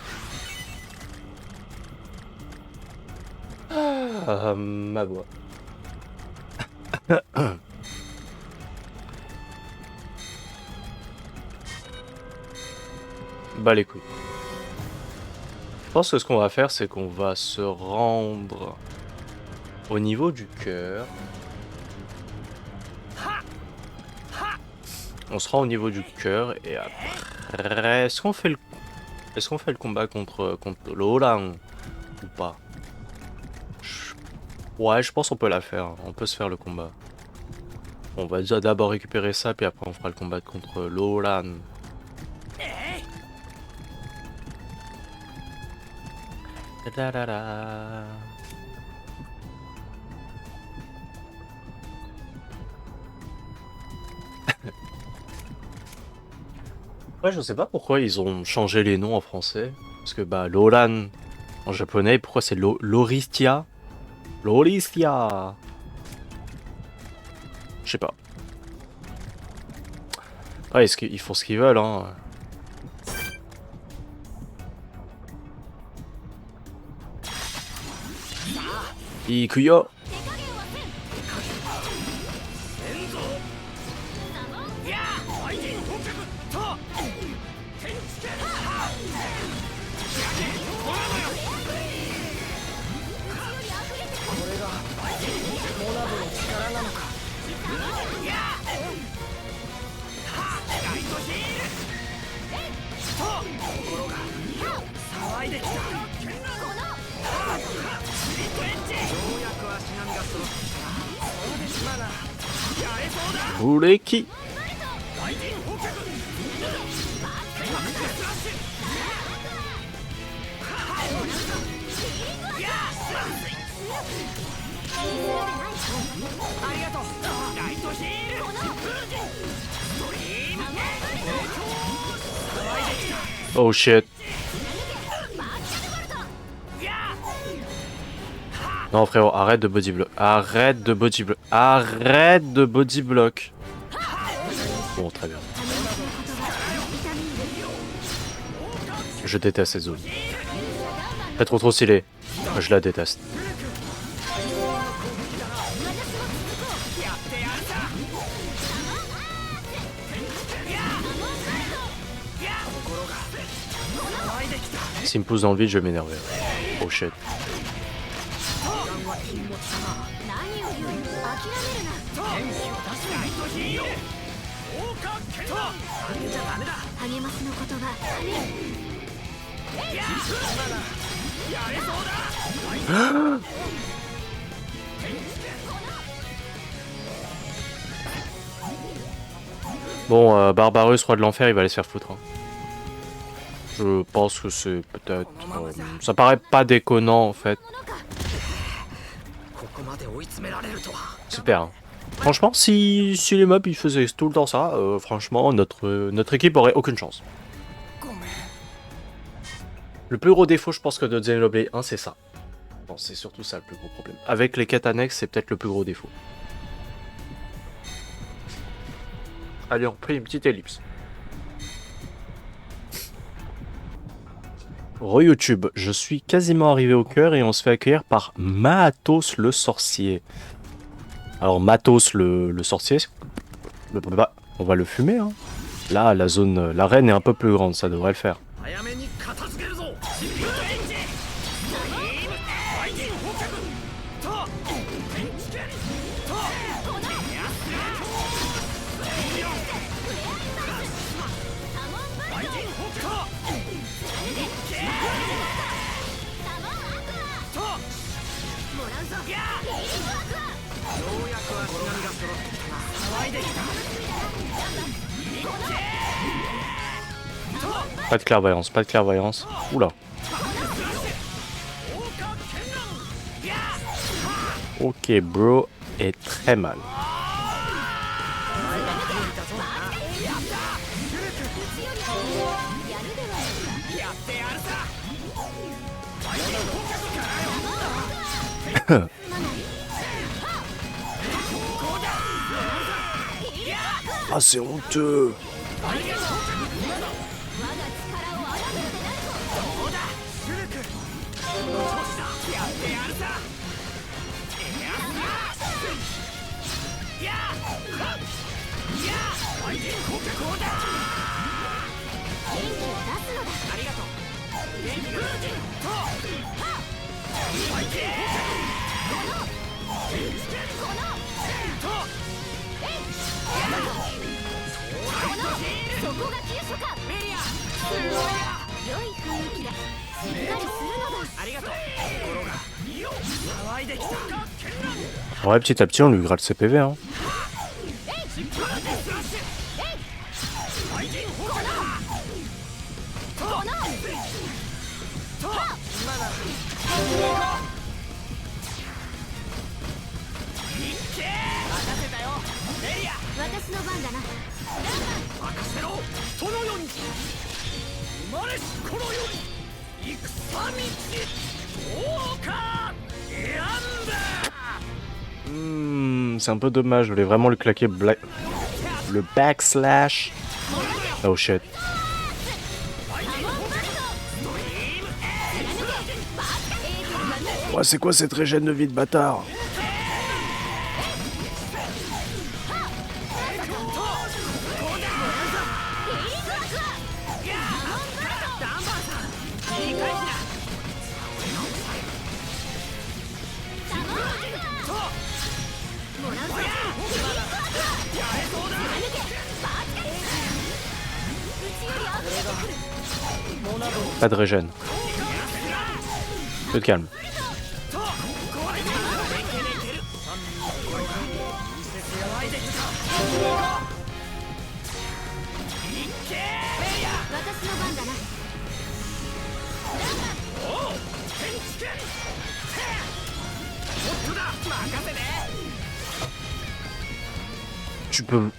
Ma voix. Bah les couilles. Je pense que ce qu'on va faire, c'est qu'on va se rendre au niveau du cœur. On se rend au niveau du cœur et après, est-ce qu'on fait le combat contre Lolang ou pas? Ouais, je pense qu'on peut la faire. On peut se faire le combat. On va déjà d'abord récupérer ça, puis après on fera le combat contre Lolan. Ta-da-da-da. Ouais, je sais pas pourquoi ils ont changé les noms en français. Parce que bah Lolan en japonais, pourquoi c'est Loristia? Loristia. Je sais pas. Ouais, ils font ce qu'ils veulent, hein. Ikuyo. いや雷神捕獲と天地拳ほらのよこれがモナブの力なのかいやライトヒールと心が騒いできたスリットエッジようやく足並みが揃ってきたそうですまだやれそうだ Ureki. 雷神捕獲天幕スラッシュいやありがとうライトヒール疾風陣ストリーム騒いできた Oh shit. Non frérot, arrête de body block. Arrête de body block. Arrête de body block. Bon, très bien. Je déteste cette zone. Elle est trop stylée. Je la déteste. S'il me pousse dans le vide, je vais m'énerver. Oh shit. 何を言う諦めるな元気を出すライトヒール放火剣だあげちゃダメだ励ましの言葉いや今だやれそうだ Bon, Barbarus, roi de l'enfer, il va aller se faire foutre. Hein. Je pense que c'est peut-être... ça paraît pas déconnant en fait. ここまで追い詰められるとは Super. Hein. Franchement, si les mobs ils faisaient tout le temps ça, franchement, notre équipe aurait aucune chance. Le plus gros défaut, je pense que de Xenoblade 1, c'est ça. Bon, c'est surtout ça le plus gros problème. Avec les quêtes annexes, c'est peut-être le plus gros défaut. Allez, on prie une petite ellipse. Re-YouTube, je suis quasiment arrivé au cœur et on se fait accueillir par Matos le sorcier. Alors Matos le sorcier, on va le fumer. Hein. Là, la zone, l'arène est un peu plus grande, ça devrait le faire. 早めに片付けるぞシンプルエンジ雷神放射軍とエンジケンとやす雷神放射とやようやく足並みが揃ってきたな騒いできた Pas de clairvoyance, pas de clairvoyance. Oula. Ok, bro est très mal. Ah, c'est honteux. Ouais, petit à petit, on lui gratte ses PV. Hein. C'est un peu dommage, je voulais vraiment lui claquer le backslash. Oh shit. Ouais, c'est quoi cette régène de vie de bâtard? Pas de régène. Peu de calme. Tu peux...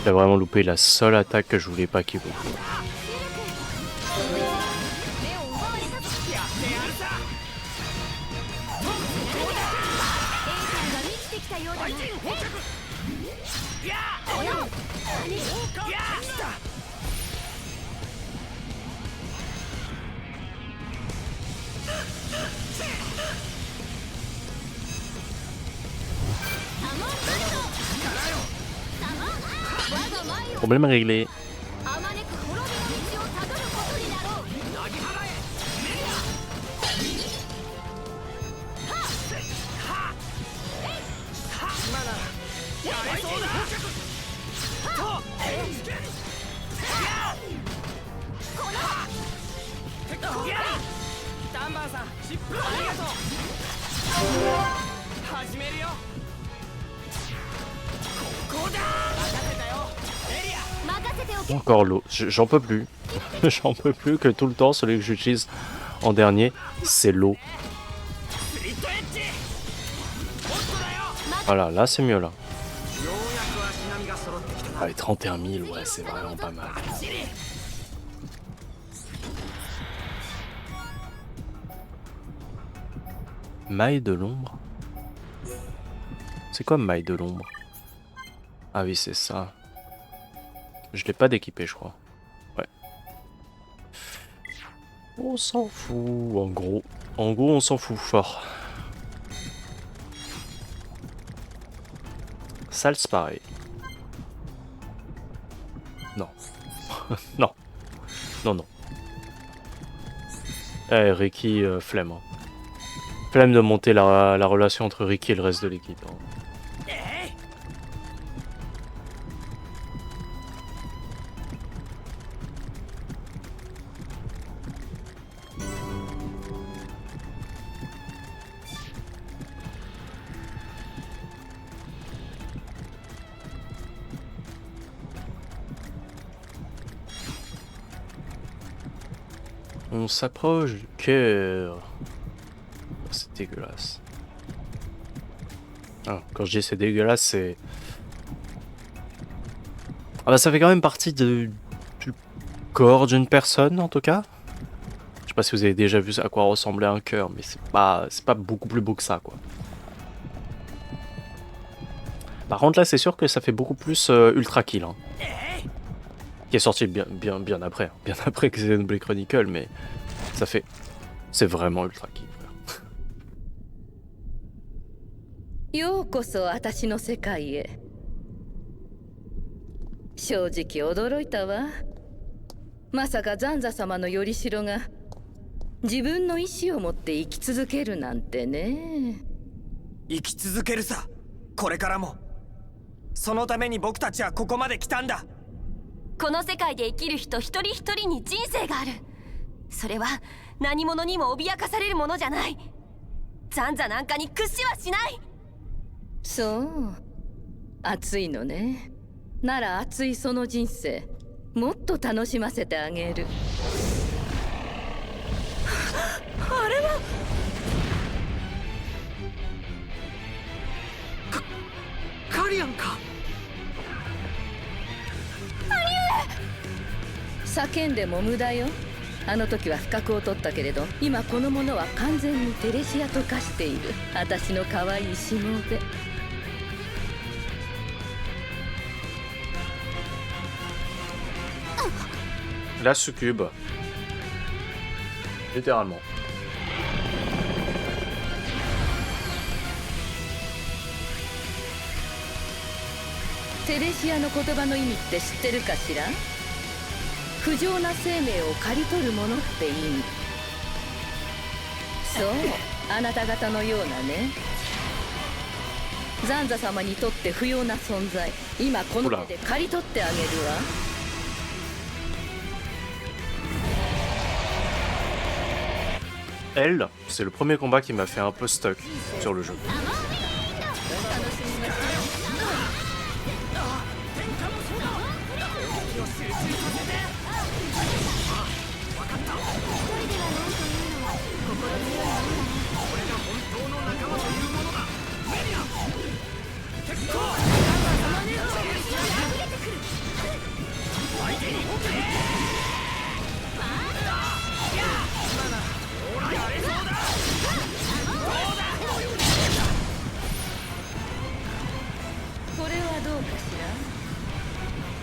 J'ai vraiment loupé la seule attaque que je voulais pas qu'il vous. Problème réglé. Encore l'eau, j'en peux plus. J'en peux plus que tout le temps celui que j'utilise en dernier, c'est l'eau. スリットエッジホットだよ Voilà, là c'est mieux là. ようやく足並みが揃ってきたな Allez, 31 000, ouais, c'est vraiment pas mal. 走り Maille de l'ombre. C'est quoi maille de l'ombre? Ah oui, c'est ça. Je l'ai pas d'équipé, je crois. Ouais. On s'en fout, en gros. En gros, on s'en fout fort. Sals, pareil. Non. Non. Non, non. Eh, Ricky, flemme. Hein. Flemme de monter la relation entre Ricky et le reste de l'équipe. Hein. えい On s'approche du cœur. Oh, c'est dégueulasse. Ah, quand je dis c'est dégueulasse, c'est... Ah bah ça fait quand même partie du corps d'une personne en tout cas. Je sais pas si vous avez déjà vu à quoi ressemblait un cœur, mais c'est pas beaucoup plus beau que ça quoi. Par contre là c'est sûr que ça fait beaucoup plus Ultra Kill. Hein. Qui est sorti bien après. Hein. Bien après que Xenoblade Chronicle, mais ça fait... C'est vraiment Ultra Kill. ようこそ私の世界へ。正直驚いたわ。まさかザンザ様のよりしろが自分の意志を持って生き続けるなんてね。生き続けるさこれからもそのために僕たちはここまで来たんだこの世界で生きる人一人一人に人生がある。それは何者にも脅かされるものじゃない。ザンザなんかに屈しはしない。そう熱いのね。なら熱いその人生もっと楽しませてあげる。あれはカリアンか叫んでも無駄よ。あの時は不覚を取ったけれど今この者は完全にテレシアと化している。私の可愛いしもべ。 La succube. Littéralement. テレシアの言葉の意味って知ってるかしら？不浄な生命を刈り取るものって意味。そうあなた方のようなね。ザンザ様にとって不要な存在今この手で刈り取ってあげるわ。 Elle, c'est le premier combat qui m'a fait un peu stuck sur le jeu.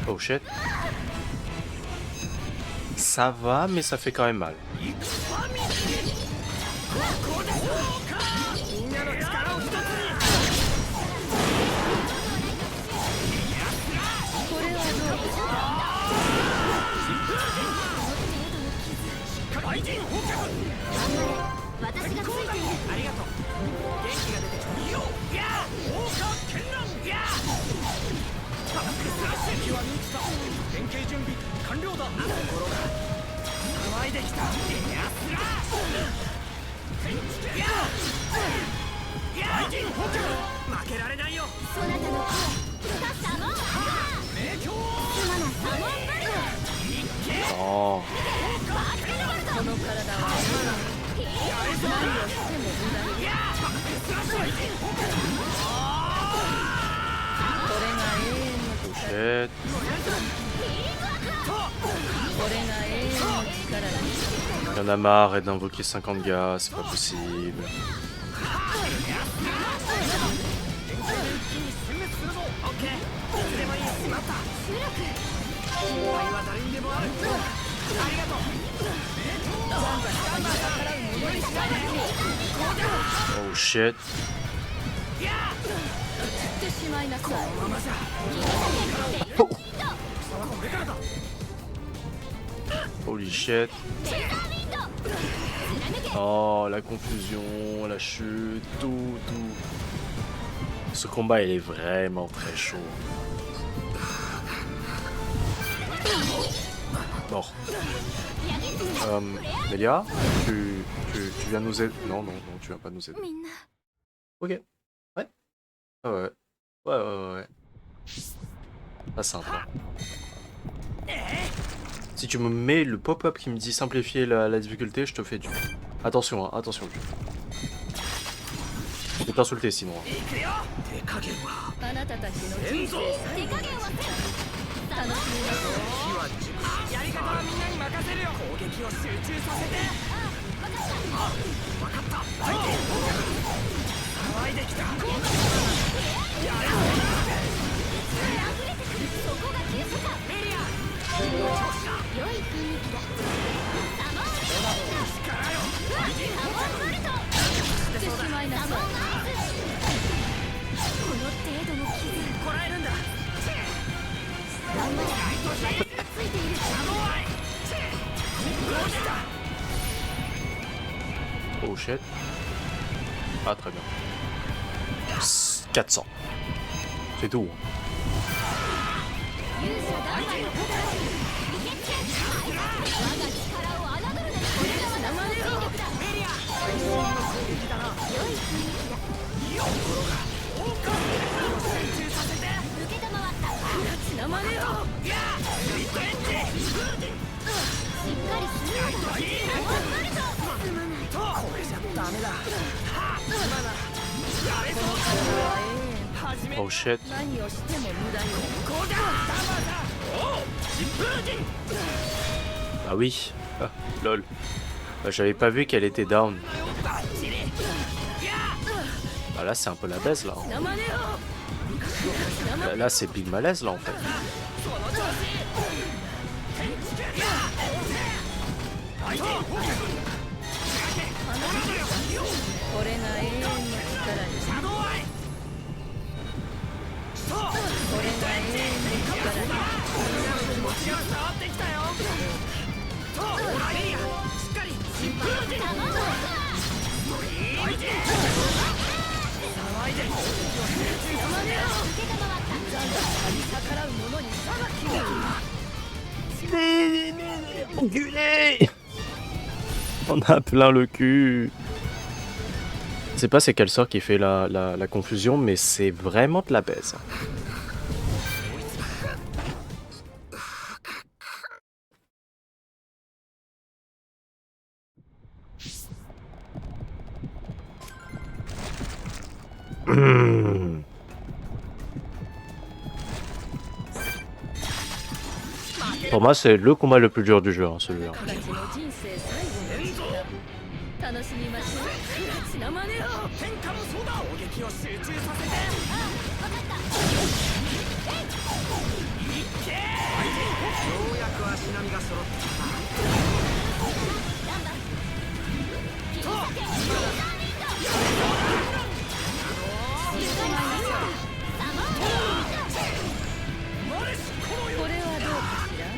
Oh shit. Ça va, mais ça fait quand même mal. あ Oh. この体は何をしても無駄に。これが永遠の Oh 力。 shit. これが永遠の力だ。 Y'en a marre d'invoquer 50 gars, c'est pas possible. おう shit. ってしまいなさい。 Holy shit. Oh, la confusion, la chute, tout. Ce combat, il est vraiment très chaud. Mort. Melia, tu viens nous aider? Non, tu viens pas nous aider. Ok. Ouais. Ah ouais. Ouais. Pas simple. Hein. Si tu me mets le pop-up qui me dit simplifier la difficulté, je te fais du. Attention, hein, attention. Je vais t'insulter sinon. Hein. あなたたちの人生最後の楽しみますよ。やり方はみんなに任せるよ。攻撃を集中させて。分かった。騒いできた。やれ。そこが急所か。メリア。良い雰囲気だ。力よ。してしまいなさい。この程度の傷こらえるんだ。頑張れ。ついている。Oh shit. Ah très bien. 400. C'est tout. 勇者ダンバイの肩を受け付け。我が力を侮るな。これが私の戦力だ。メリア。良い雰囲気だ。集中させて。受けたまわった。血まねよ。リットエッジ。しっかりするのだ。すまない。これじゃダメだ。やれそう。始め。 Oh shit. 何をしても無駄に。こうだ。疾風陣。 Ah oui. Ah, lol. Bah, j'avais pas vu qu'elle était down. Bah là c'est un peu la baisse là. 血まねよ。 Là c'est big malaise là en fait. これが永遠の力に。これが永遠の力に。気持ちが伝わってきたよ。メリア、しっかり疾風陣。騒いで。逆らう者に裁きを。 Enculé. On a plein le cul. Je sais pas c'est quel sort qui fait la confusion, mais c'est vraiment de la baise. Pour moi, c'est le combat le plus dur du jeu, hein, celui-là. たちの人生最後の力。楽しみましょう。血まねよ。天下もそうだ。攻撃を集中させて。分かった。いけ。ようやく足並みが揃ってきた。これはどうかしら。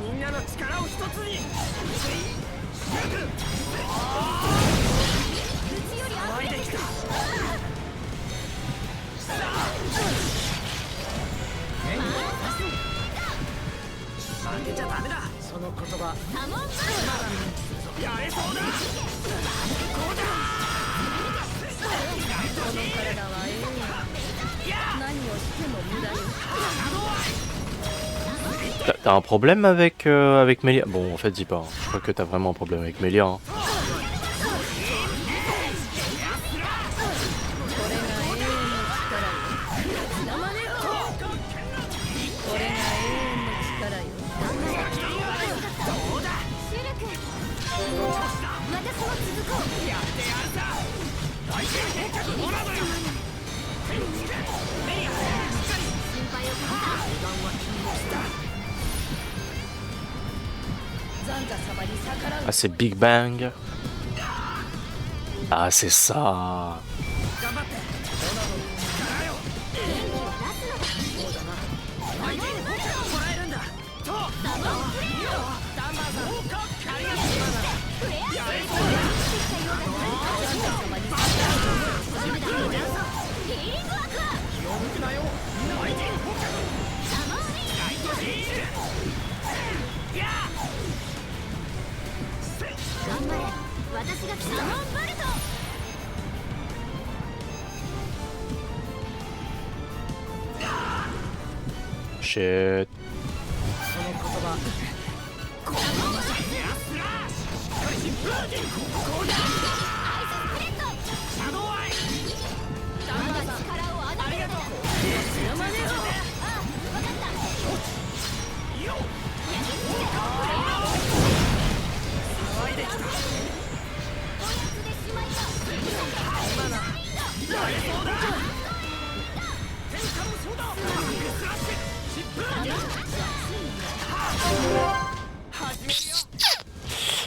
みんなの力を一つに。騒いできた。負けちゃダメだ。その言葉やれそうだこうだこの体は何をしても無駄よ。T'as un problème avec, avec Melia? Bon, en fait, dis pas. Hein. Je crois que t'as vraiment un problème avec Melia. Hein. Ah, c'est Big Bang. Ah, c'est ça. Shit.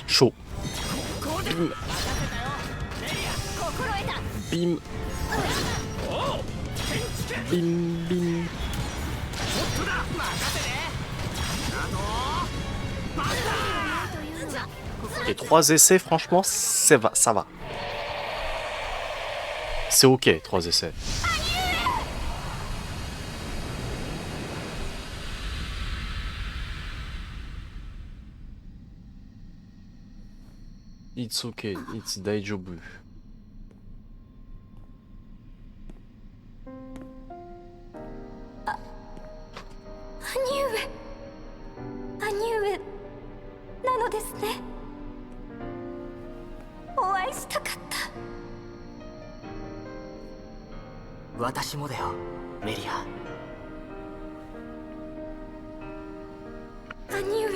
Chaud. Bim. Bim. Bim, bim. Et 3 essais, franchement, ça va. C'est ok, 3 essais. It's okay, it's daijobu. Aniue なのですね。お会いしたかった。私もだよ、メリア。兄上、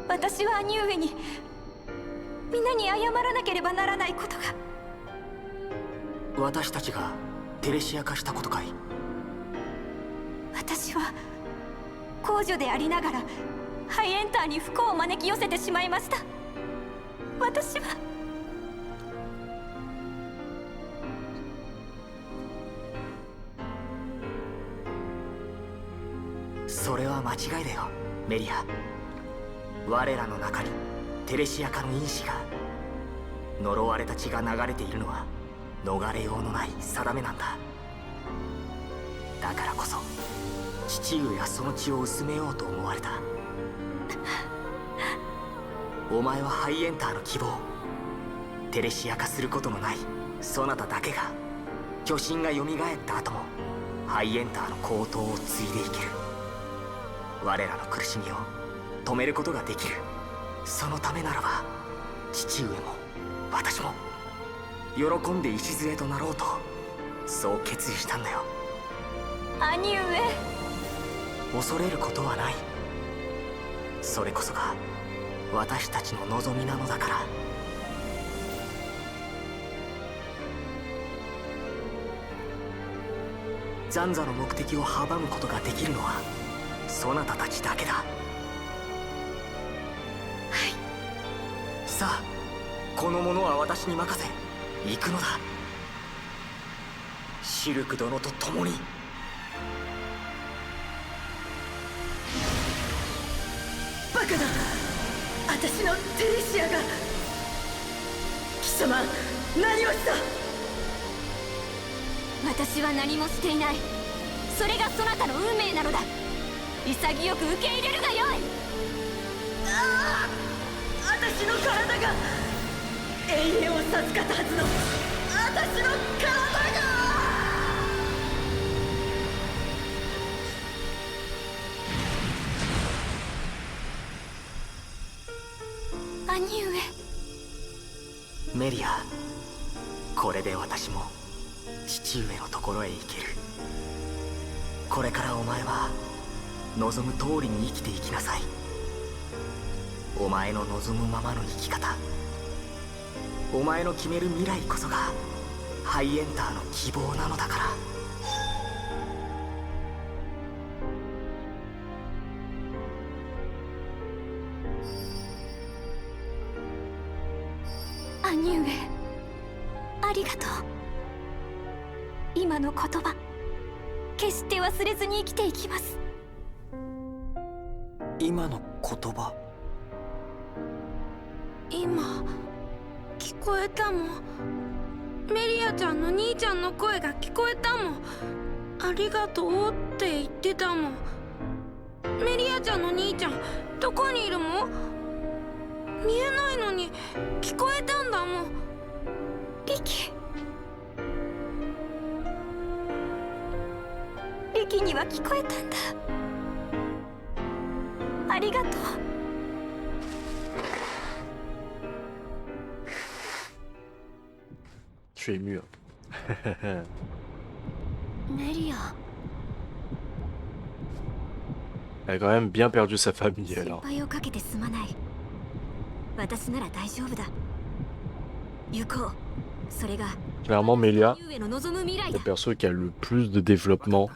私は兄上に皆に謝らなければならないことが。私たちがテレシア化したことかい？私は公女でありながらハイエンターに不幸を招き寄せてしまいました。私はそれは間違いだよ、メリア。我らの中にテレシア化の因子が、呪われた血が流れているのは逃れようのない定めなんだ。だからこそ父上はその血を薄めようと思われた。お前はハイエンターの希望、テレシア化することのないそなただけが巨神が蘇った後もハイエンターの高騰を継いでいける。我らの苦しみを止めることができる。そのためならば父上も私も喜んで礎となろうと、そう決意したんだよ。兄上、恐れることはない。それこそが私たちの望みなのだから。ザンザの目的を阻むことができるのはそなたたちだけだ。はい。さあ、この者は私に任せ行くのだ。シルク殿と共に。バカだ、私のテレシアが。貴様、何をした？私は何もしていない。それがそなたの運命なのだ。潔く受け入れるがよい。私の体が永遠を授かったはずの私の体が兄上。メリア、これで私も父上のところへ行ける。これからお前は望む通りに生きていきなさい。お前の望むままの生き方、お前の決める未来こそがハイエンターの希望なのだから。兄上、ありがとう。今の言葉、決して忘れずに生きていきます。今の言葉、今聞こえたもん。メリアちゃんの兄ちゃんの声が聞こえたもん。ありがとうって言ってたもん。メリアちゃんの兄ちゃんどこにいるもん？見えないのに聞こえたんだもん。リキ、リキには聞こえたんだ。ありがとう。Je suis ému. メリア、 Elle a quand même bien perdu sa famille, elle. 心 hein. 配をかけてすまない。私なら大丈夫だ。行こう。それが Clairement, Melia, 兄上の望む未来 le だ。 perso qui a le plus de développement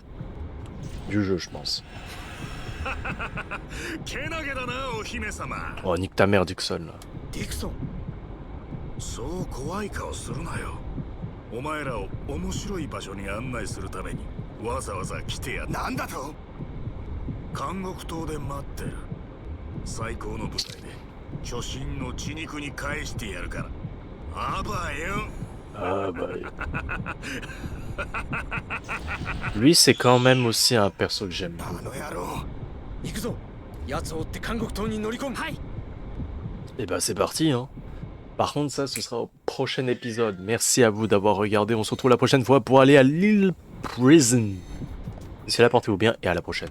du jeu, je pense. けなげだな、お姫様。 Oh, nique ta mère, Dixon, là. ディクソン、そう怖い顔するなよ。お前らを面白い場所に案内するためにわざわざ来てやった。なんだと？監獄島で待ってる。最高の舞台で巨神の血肉に返してやるから。あばよ。 Ah bah. Lui, c'est quand même aussi un perso que j'aime. あの野郎。行くぞ。奴を追って監獄島に乗り込む。はい。 Et bah, c'est parti, hein. Par contre, ça, ce sera au prochain épisode. Merci à vous d'avoir regardé. On se retrouve la prochaine fois pour aller à l'île Prison. D'ici là, portez-vous bien et à la prochaine.